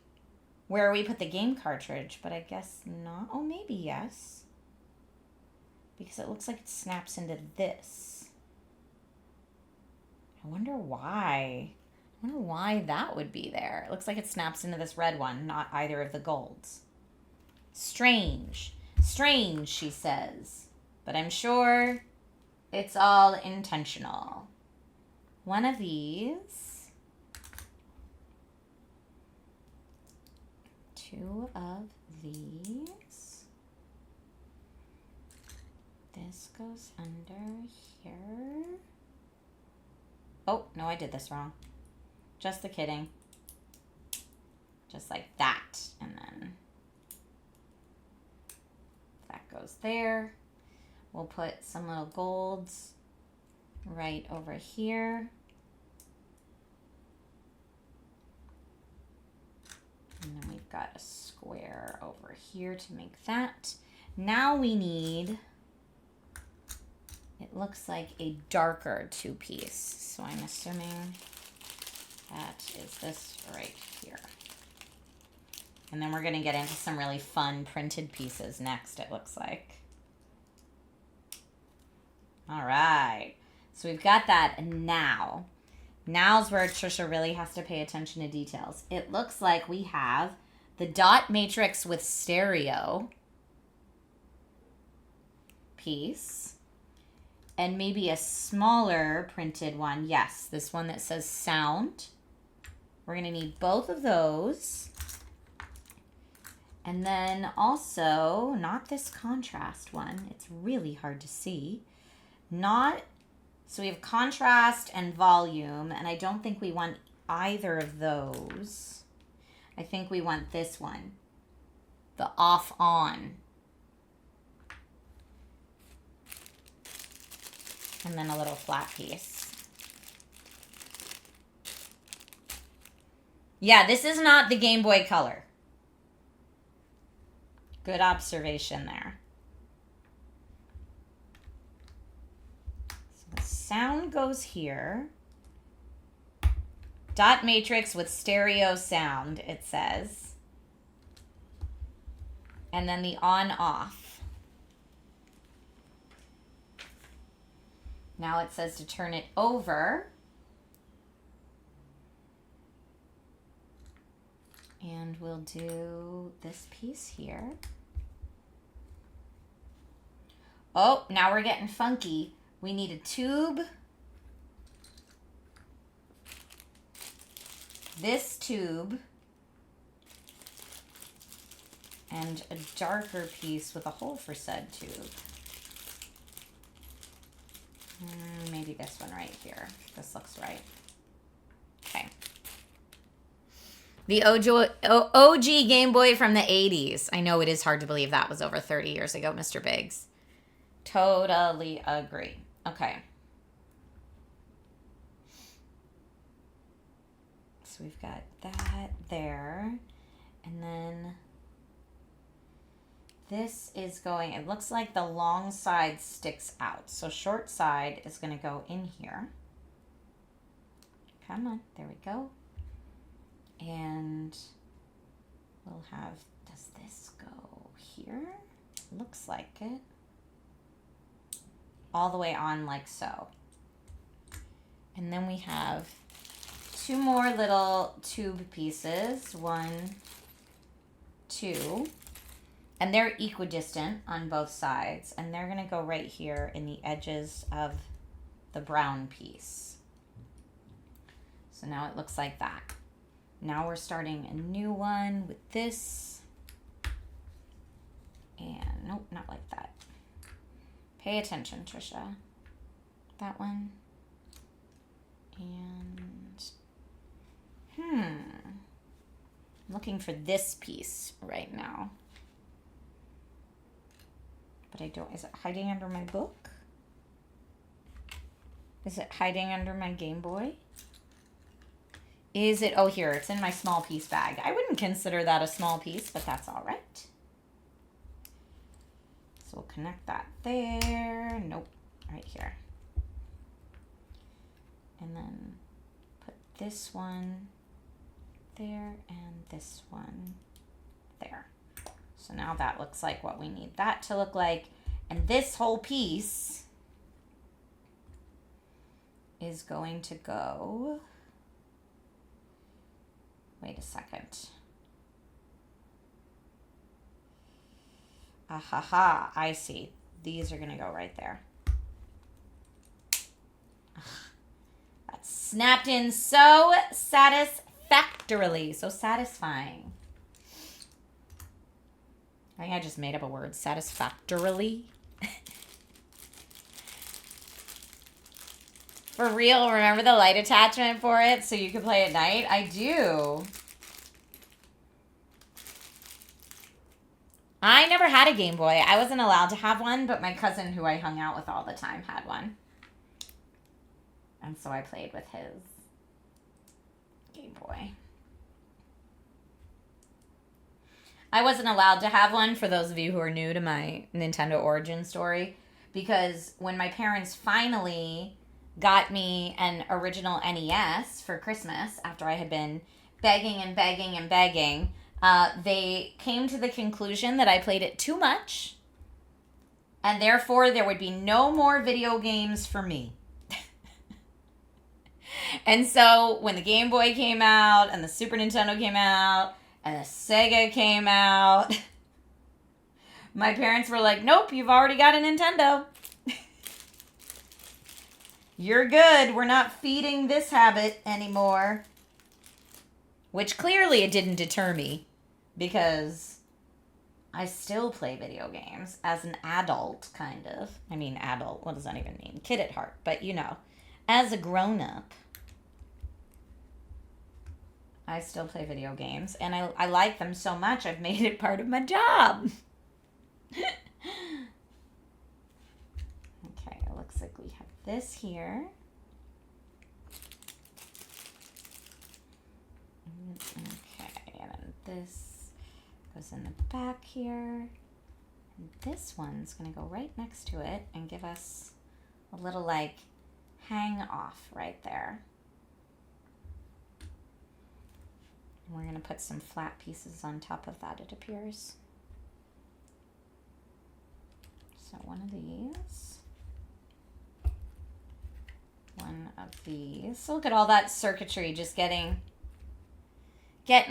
where we put the game cartridge, but I guess not. Oh, maybe yes. Because it looks like it snaps into this. I wonder why. I wonder why that would be there. It looks like it snaps into this red one, not either of the golds. Strange. Strange, she says. But I'm sure it's all intentional. One of these. 2 of these. This goes under here. Oh, no, I did this wrong. Just the kidding. Just like that. And then that goes there. We'll put some little golds right over here. And then we've got a square over here to make that. Now we need, it looks like a darker 2-piece. So I'm assuming that is this right here. And then we're going to get into some really fun printed pieces next, it looks like. All right. So we've got that. And now's where Trisha really has to pay attention to details. It looks like we have the dot matrix with stereo piece and maybe a smaller printed one. Yes, this one that says sound. We're going to need both of those. And then also, not this contrast one. It's really hard to see. Not, so we have contrast and volume, and I don't think we want either of those. I think we want this one, the off-on. And then a little flat piece. Yeah, this is not the Game Boy Color. Good observation there. So the sound goes here. Dot matrix with stereo sound, it says. And then the on-off. Now it says to turn it over. And we'll do this piece here. Oh, now we're getting funky. We need a tube. This tube. And a darker piece with a hole for said tube. Maybe this one right here. This looks right. Okay. The OG Game Boy from the 80s. I know it is hard to believe that was over 30 years ago, Mr. Biggs. Totally agree. Okay. So we've got that there. And then this is going, it looks like the long side sticks out. So short side is going to go in here. Come on, there we go. And we'll have, does this go here? Looks like it. All the way on like so. And then we have two more little tube pieces. 1, 2. And they're equidistant on both sides. And they're going to go right here in the edges of the brown piece. So now it looks like that. Now we're starting a new one with this. And nope, not like that. Pay attention, Trisha. That one. And I'm looking for this piece right now. But I don't, is it hiding under my book? Is it hiding under my Game Boy? Is it, oh here, it's in my small piece bag. I wouldn't consider that a small piece, but that's all right. So we'll connect that there. Nope, right here. And then put this one there and this one there. So now that looks like what we need that to look like. And this whole piece is going to go, wait a second. Ahaha, I see. These are going to go right there. That snapped in so satisfactorily, so satisfying. I think I just made up a word, satisfactorily. For real, remember the light attachment for it so you could play at night? I do. I never had a Game Boy. I wasn't allowed to have one, but my cousin who I hung out with all the time had one. And so I played with his Game Boy. I wasn't allowed to have one, for those of you who are new to my Nintendo origin story, because when my parents finally got me an original NES for Christmas, after I had been begging and begging and begging, they came to the conclusion that I played it too much, and therefore there would be no more video games for me. And so when the Game Boy came out, and the Super Nintendo came out, and the Sega came out, my parents were like, nope, you've already got a Nintendo. You're good. We're not feeding this habit anymore. Which clearly it didn't deter me, because I still play video games as an adult, kind of. I mean, adult, what does that even mean? Kid at heart, but you know, as a grown-up, I still play video games, and I like them so much, I've made it part of my job. Okay, it looks like we have this here. Okay, and then this goes in the back here. And this one's going to go right next to it and give us a little, like, hang off right there. And we're going to put some flat pieces on top of that, it appears. So one of these. One of these. So look at all that circuitry just getting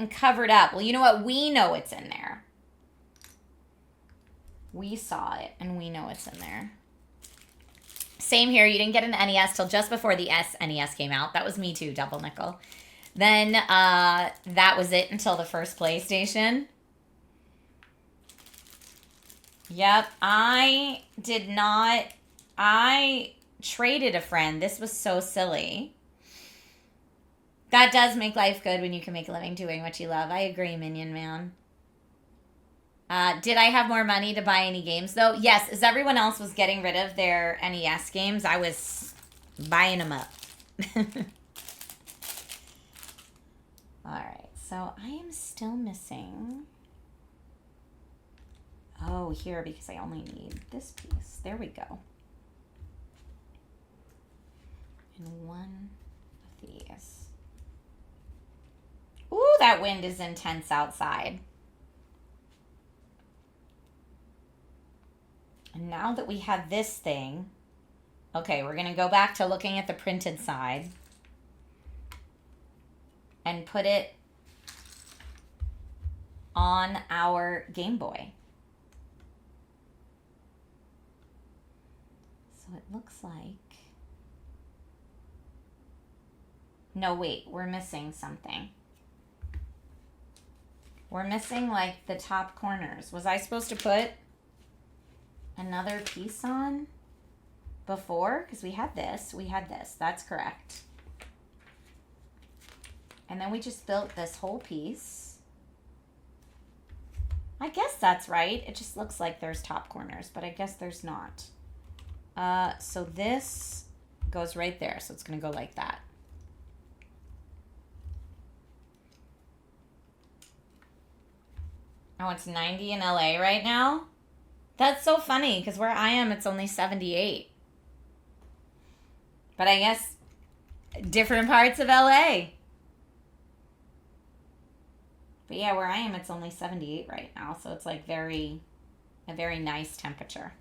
covered up. Well, you know what? We know it's in there. We saw it, and we know it's in there. Same here. You didn't get an NES till just before the SNES came out. That was me too, double nickel. Then that was it until the first PlayStation. Yep, I traded a friend. This was so silly. That does make life good when you can make a living doing what you love. I agree, Minion Man. Did I have more money to buy any games, though? Yes, as everyone else was getting rid of their NES games, I was buying them up. Alright, so I am still missing... Oh, here, because I only need this piece. There we go. And one of these. Ooh, that wind is intense outside. And now that we have this thing, okay, we're going to go back to looking at the printed side and put it on our Game Boy. So it looks like... No, wait, we're missing something. We're missing, like, the top corners. Was I supposed to put another piece on before? Because we had this. That's correct. And then we just built this whole piece. I guess that's right. It just looks like there's top corners, but I guess there's not. So this goes right there. So it's going to go like that. Oh, it's 90 in LA right now? That's so funny, because where I am, it's only 78. But I guess different parts of LA. But yeah, where I am, it's only 78 right now, so it's like a very nice temperature.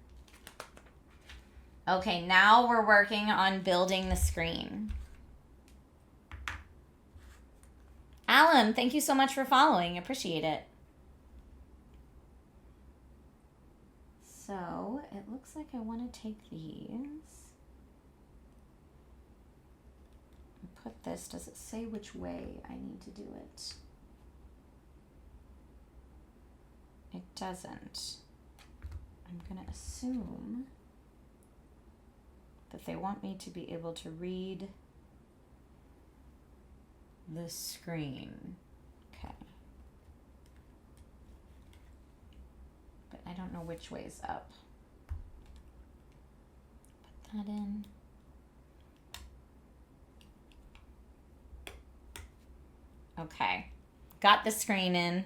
Okay, now we're working on building the screen. Alan, thank you so much for following. Appreciate it. So, it looks like I want to take these and put this. Does it say which way I need to do it? It doesn't. I'm going to assume that they want me to be able to read the screen. Okay. I don't know which way's up. Put that in. Okay. Got the screen in.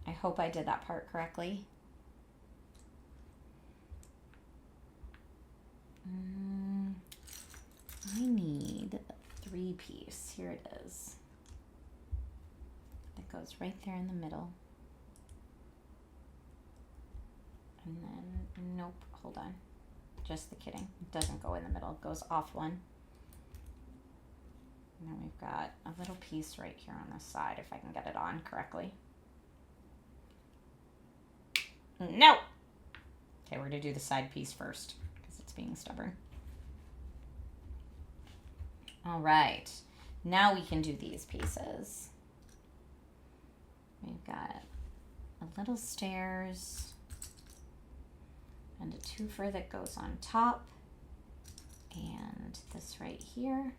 I hope I did that part correctly. I need a 3-piece. Here it is. That goes right there in the middle. And then, nope, hold on. Just the kidding. It doesn't go in the middle. It goes off one. And then we've got a little piece right here on this side, if I can get it on correctly. No! Okay, we're going to do the side piece first, because it's being stubborn. All right. Now we can do these pieces. We've got a little stairs and a twofer that goes on top, and this right here.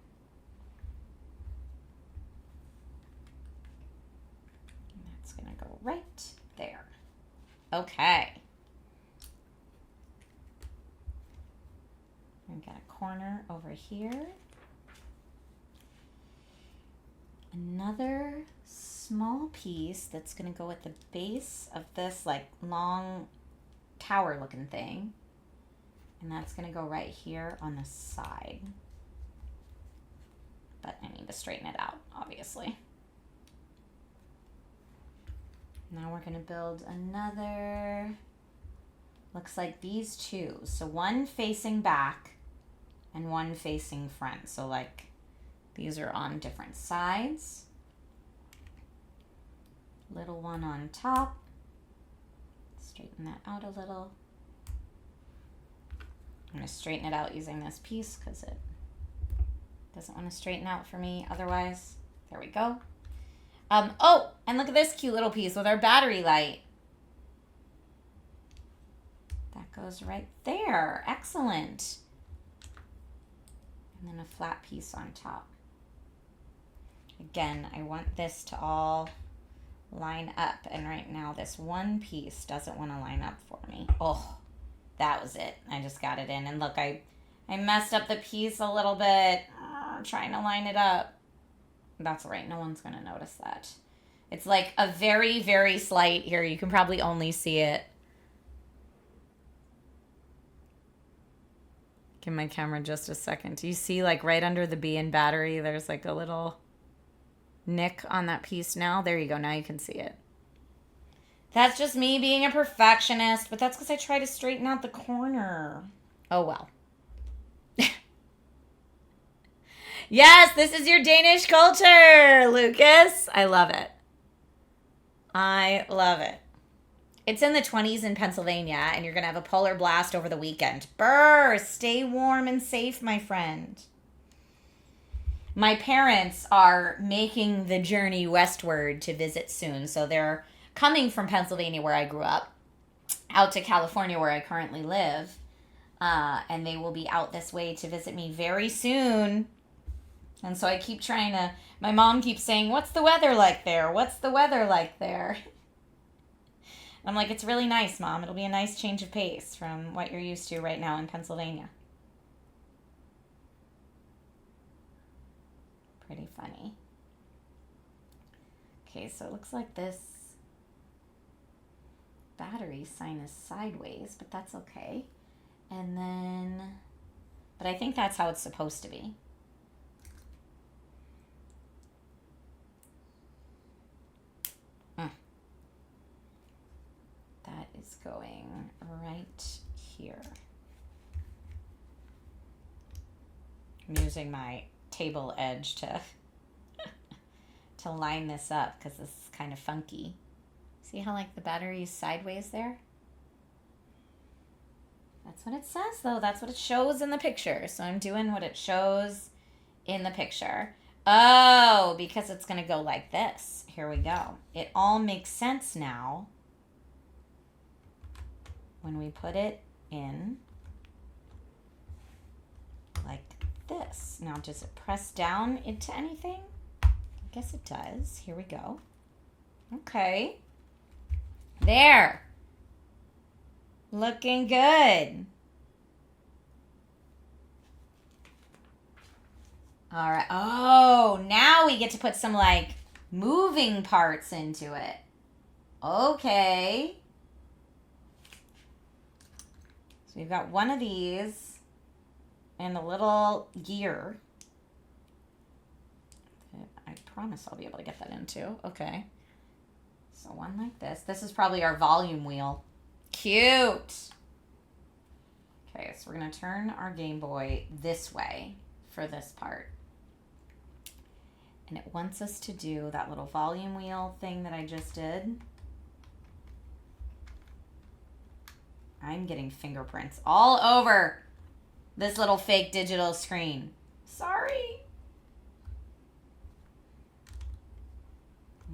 And that's gonna go right there. Okay. We've got a corner over here. Another small piece that's going to go at the base of this like long tower looking thing. And that's going to go right here on the side. But I need to straighten it out, obviously. Now we're going to build another, looks like these two. So one facing back and one facing front. So like these are on different sides. Little one on top. Straighten that out a little. I'm going to straighten it out using this piece because it doesn't want to straighten out for me otherwise. There we go. Oh, and look at this cute little piece with our battery light. That goes right there. Excellent. And then a flat piece on top. Again, I want this to all line up. And right now, this one piece doesn't want to line up for me. Oh, that was it. I just got it in. And look, I messed up the piece a little bit. Trying to line it up. That's all right. No one's going to notice that. It's like a very, very slight here. You can probably only see it. Give my camera just a second. Do you see like right under the B in battery, there's like a little nick on that piece now? There you go. Now you can see it. That's just me being a perfectionist, but that's because I try to straighten out the corner. Oh, well. Yes, this is your Danish culture, Lucas. I love it. I love it. It's in the 20s in Pennsylvania, and you're going to have a polar blast over the weekend. Brr, stay warm and safe, my friend. My parents are making the journey westward to visit soon, so they're coming from Pennsylvania, where I grew up, out to California, where I currently live, and they will be out this way to visit me very soon. And so I keep trying to, my mom keeps saying, what's the weather like there? What's the weather like there? I'm like, it's really nice, Mom. It'll be a nice change of pace from what you're used to right now in Pennsylvania. Pretty funny. Okay, so it looks like this battery sign is sideways, but that's okay. And then, but I think that's how it's supposed to be. That is going right here. I'm using my table edge to to line this up because this is kind of funky. See how like the battery is sideways there? That's what it says though. That's what it shows in the picture. So I'm doing what it shows in the picture. Oh, because it's going to go like this. Here we go. It all makes sense now when we put it in like this. Now, does it press down into anything? I guess it does. Here we go. Okay. There. Looking good. All right. Oh, now we get to put some like moving parts into it. Okay. So we've got one of these and a little gear. I promise I'll be able to get that into. Okay. So one like this. This is probably our volume wheel. Cute. Okay, so we're going to turn our Game Boy this way for this part. And it wants us to do that little volume wheel thing that I just did. I'm getting fingerprints all over this little fake digital screen. Sorry.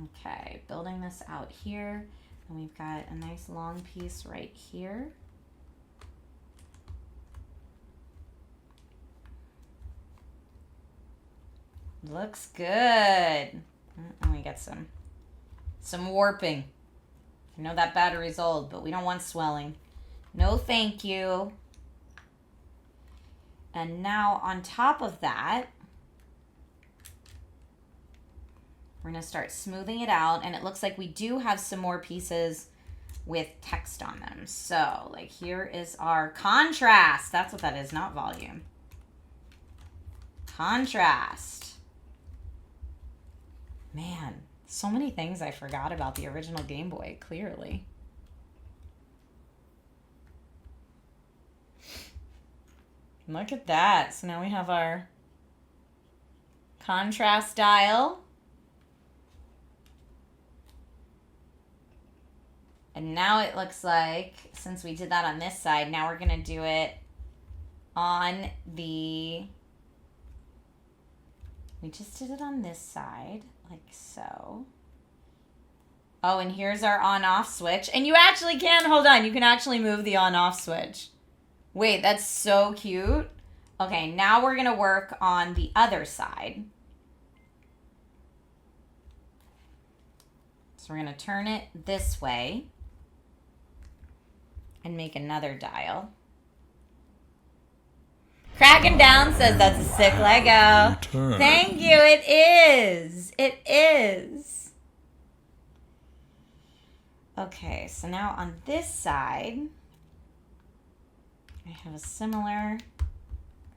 Okay, building this out here. And we've got a nice long piece right here. Looks good. And we got some warping. I know that battery's old, but we don't want swelling. No thank you. And now on top of that, we're going to start smoothing it out. And it looks like we do have some more pieces with text on them. So, like, here is our contrast. That's what that is, not volume. Contrast. Man, so many things I forgot about the original Game Boy, clearly. Look at that. So now we have our contrast dial. And now it looks like, since we did that on this side, now we're going to do it on the... We just did it on this side, like so. Oh, and here's our on-off switch. And you actually can, hold on, you can actually move the on-off switch. Wait, that's so cute. Okay, now we're going to work on the other side. So we're going to turn it this way and make another dial. Cracking Down says that's a sick Lego. Thank you. It is. It is. Okay, so now on this side, I have a similar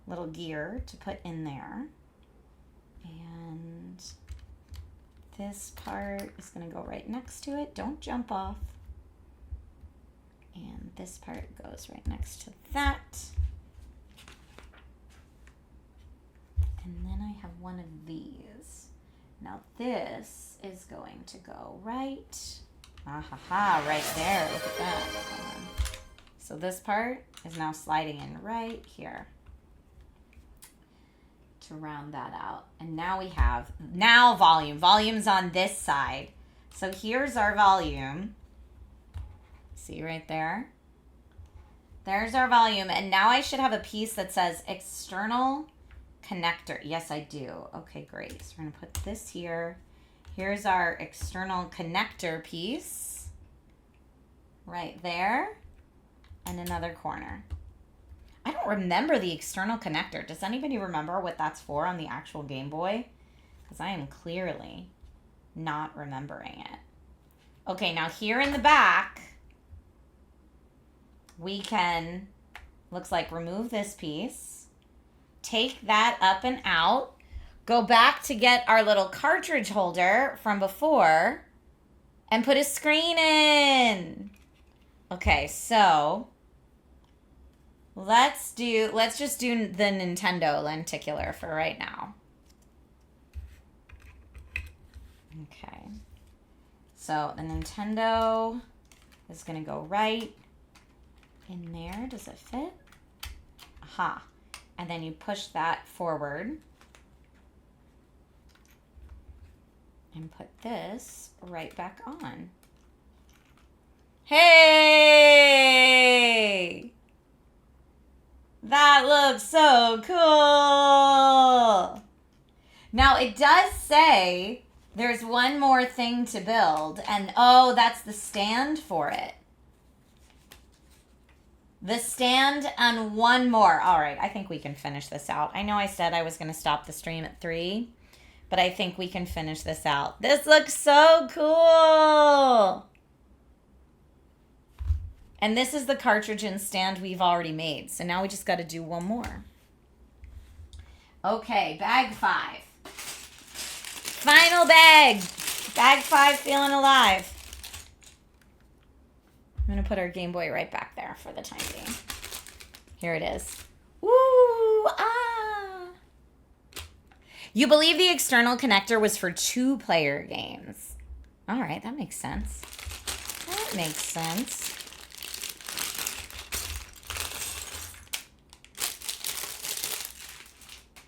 little gear to put in there. And this part is going to go right next to it. Don't jump off. And this part goes right next to that. And then I have one of these. Now this is going to go right, right there. Look at that. So this part is now sliding in right here to round that out. And now we have, volume. Volume's on this side. So here's our volume. See right there? There's our volume. And now I should have a piece that says external connector. Yes, I do. Okay, great. So we're going to put this here. Here's our external connector piece. Right there. And another corner. I don't remember the external connector. Does anybody remember what that's for on the actual Game Boy? Because I am clearly not remembering it. Okay, now here in the back, we can, looks like, remove this piece. Take that up and out. Go back to get our little cartridge holder from before and put a screen in. Okay, so let's just do the Nintendo lenticular for right now. Okay. So the Nintendo is going to go right in there. Does it fit? Aha. And then you push that forward and put this right back on. Hey! That looks so cool! Now it does say there's one more thing to build, and oh, that's the stand for it. The stand and one more. All right, I think we can finish this out. I know I said I was going to stop the stream at 3, but I think we can finish this out. This looks so cool. And this is the cartridge and stand we've already made. So now we just got to do one more. Okay, bag 5. Final bag. Bag 5 feeling alive. I'm going to put our Game Boy right back there for the time being. Here it is. Woo! Ah! You believe the external connector was for 2-player games. All right, that makes sense. That makes sense.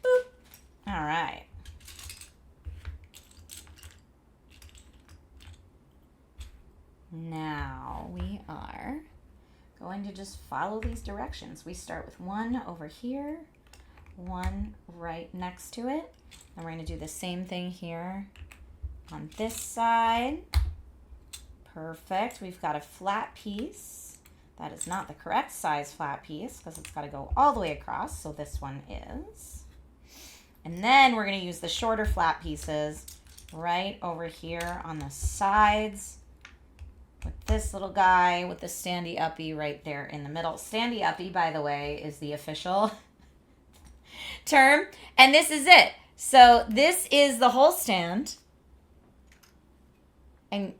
Boop. All right. Now, just follow these directions. We start with one over here, one right next to it. And we're going to do the same thing here on this side. Perfect. We've got a flat piece. That is not the correct size flat piece because it's got to go all the way across. So this one is. And then we're going to use the shorter flat pieces right over here on the sides with this little guy with the standy uppy right there in the middle. Standy uppy, by the way, is the official term. And this is it. So this is the whole stand. And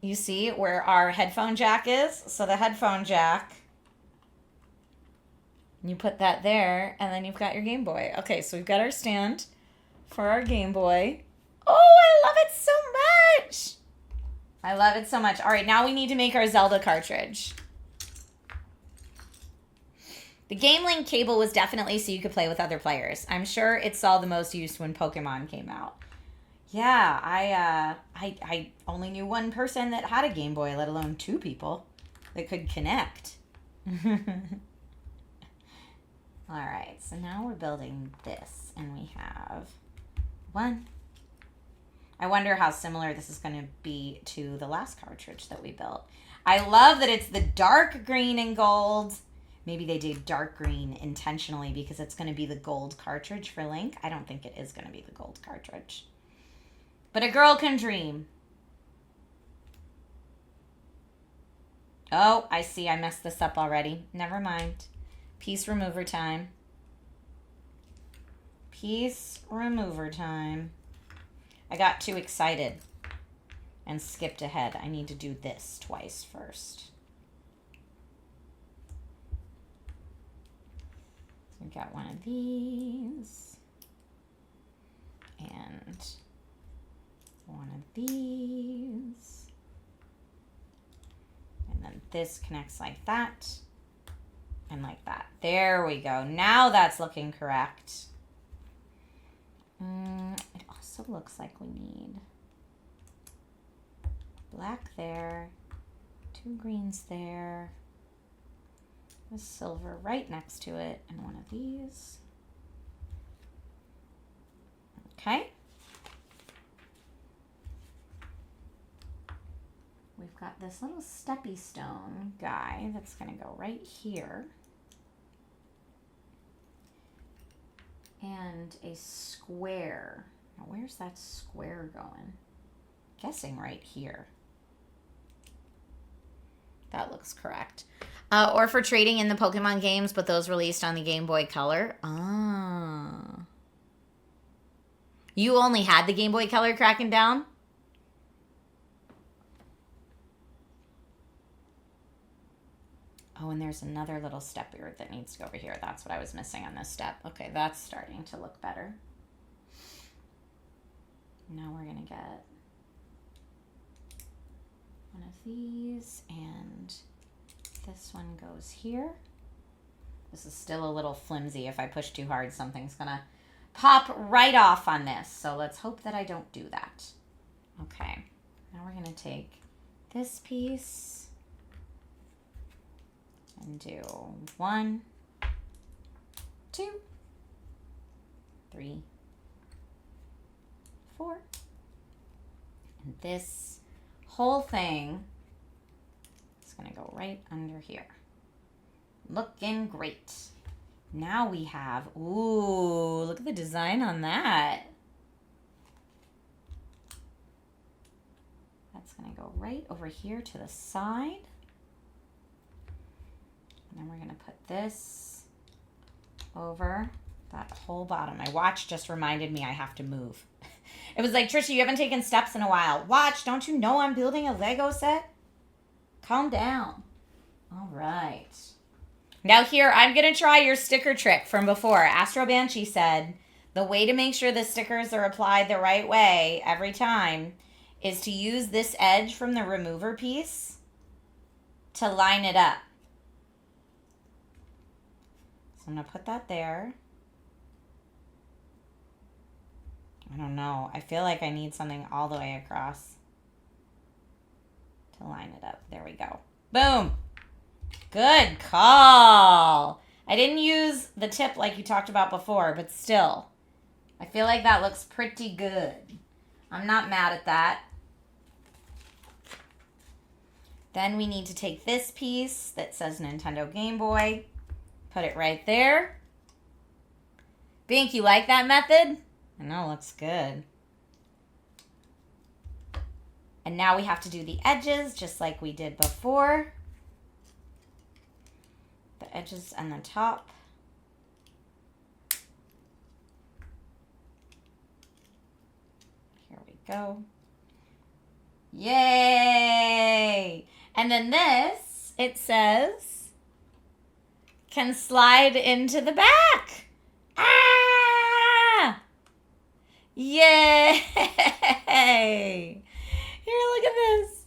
you see where our headphone jack is? So the headphone jack, you put that there, and then you've got your Game Boy. Okay, so we've got our stand for our Game Boy. Oh, I love it so much. I love it so much. All right, now we need to make our Zelda cartridge. The Game Link cable was definitely so you could play with other players. I'm sure it saw the most use when Pokemon came out. Yeah, I only knew one person that had a Game Boy, let alone two people that could connect. All right, so now we're building this, and we have one. I wonder how similar this is going to be to the last cartridge that we built. I love that it's the dark green and gold. Maybe they did dark green intentionally because it's going to be the gold cartridge for Link. I don't think it is going to be the gold cartridge. But a girl can dream. Oh, I see. I messed this up already. Never mind. Piece remover time. Piece remover time. I got too excited and skipped ahead. I need to do this twice first. So we've got one of these. And one of these. And then this connects like that. And like that. There we go. Now that's looking correct. It also looks like we need black there, two greens there, a silver right next to it, and one of these. Okay. We've got this little steppy stone guy that's going to go right here. And a square. Now, where's that square going? Guessing right here. That looks correct. Or for trading in the Pokemon games, but those released on the Game Boy Color. Ah. You only had the Game Boy Color cracking down? Oh, and there's another little step here that needs to go over here. That's what I was missing on this step. Okay, that's starting to look better. Now we're going to get one of these, and this one goes here. This is still a little flimsy. If I push too hard, something's going to pop right off on this. So let's hope that I don't do that. Okay, now we're going to take this piece and do 1, 2, 3, 4. And this whole thing is going to go right under here. Looking great. Now we have, ooh, look at the design on that. That's going to go right over here to the side. And then we're going to put this over that whole bottom. My watch just reminded me I have to move. It was like, Trisha, you haven't taken steps in a while. Watch, don't you know I'm building a Lego set? Calm down. All right. Now here, I'm going to try your sticker trick from before. Astro Banshee said, the way to make sure the stickers are applied the right way every time is to use this edge from the remover piece to line it up. So I'm going to put that there. I don't know. I feel like I need something all the way across to line it up. There we go. Boom. Good call. I didn't use the tip like you talked about before, but still. I feel like that looks pretty good. I'm not mad at that. Then we need to take this piece that says Nintendo Game Boy, put it right there. Bink, you like that method? I know, it looks good. And now we have to do the edges just like we did before. The edges and the top. Here we go. Yay! And then this, it says, can slide into the back. Ah! Yay! Here, look at this.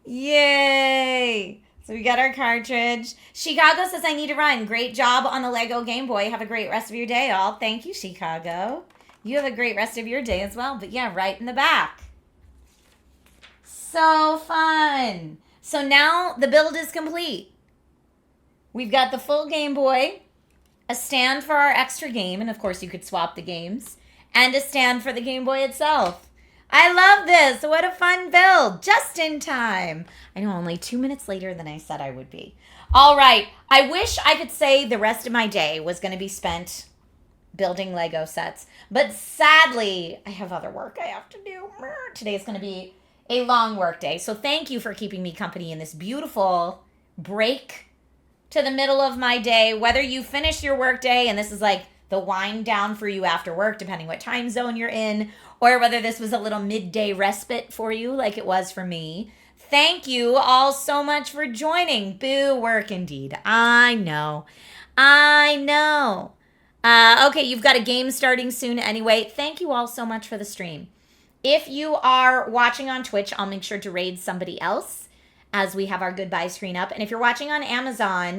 Yay! So we got our cartridge. Chicago says, I need to run. Great job on the Lego Game Boy. Have a great rest of your day, all. Thank you, Chicago. You have a great rest of your day as well. But yeah, right in the back. So fun. So now the build is complete. We've got the full Game Boy, a stand for our extra game, and of course you could swap the games, and a stand for the Game Boy itself. I love this. What a fun build. Just in time. I know, only 2 minutes later than I said I would be. All right. I wish I could say the rest of my day was going to be spent building Lego sets, but sadly, I have other work I have to do. Today is going to be a long work day. So thank you for keeping me company in this beautiful break to the middle of my day. Whether you finish your work day and this is like the wind down for you after work, depending what time zone you're in, or whether this was a little midday respite for you like it was for me. Thank you all so much for joining. Boo work indeed. I know. Okay, you've got a game starting soon anyway. Thank you all so much for the stream. If you are watching on Twitch, I'll make sure to raid somebody else as we have our goodbye screen up. And if you're watching on Amazon,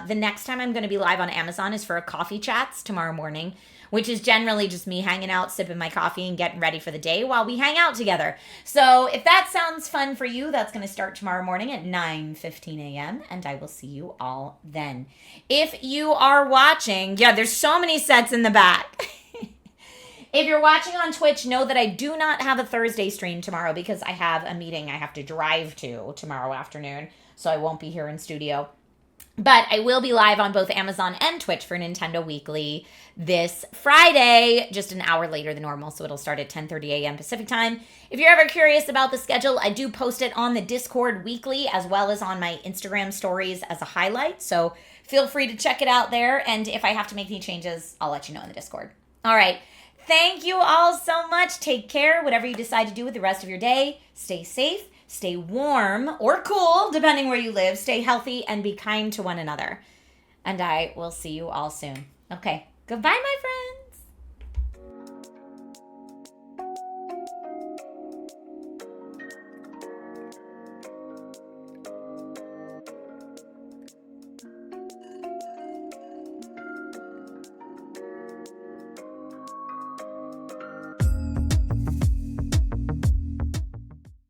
the next time I'm going to be live on Amazon is for a coffee chats tomorrow morning, which is generally just me hanging out, sipping my coffee, and getting ready for the day while we hang out together. So if that sounds fun for you, that's going to start tomorrow morning at 9:15 a.m., and I will see you all then. If you are watching, yeah, there's so many sets in the back. If you're watching on Twitch, know that I do not have a Thursday stream tomorrow because I have a meeting I have to drive to tomorrow afternoon, so I won't be here in studio. But I will be live on both Amazon and Twitch for Nintendo Weekly this Friday, just an hour later than normal, so it'll start at 10:30 a.m. Pacific time. If you're ever curious about the schedule, I do post it on the Discord weekly as well as on my Instagram stories as a highlight, so feel free to check it out there, and if I have to make any changes, I'll let you know in the Discord. All right. Thank you all so much. Take care, whatever you decide to do with the rest of your day. Stay safe, stay warm or cool, depending where you live. Stay healthy and be kind to one another. And I will see you all soon. Okay, goodbye, my friends.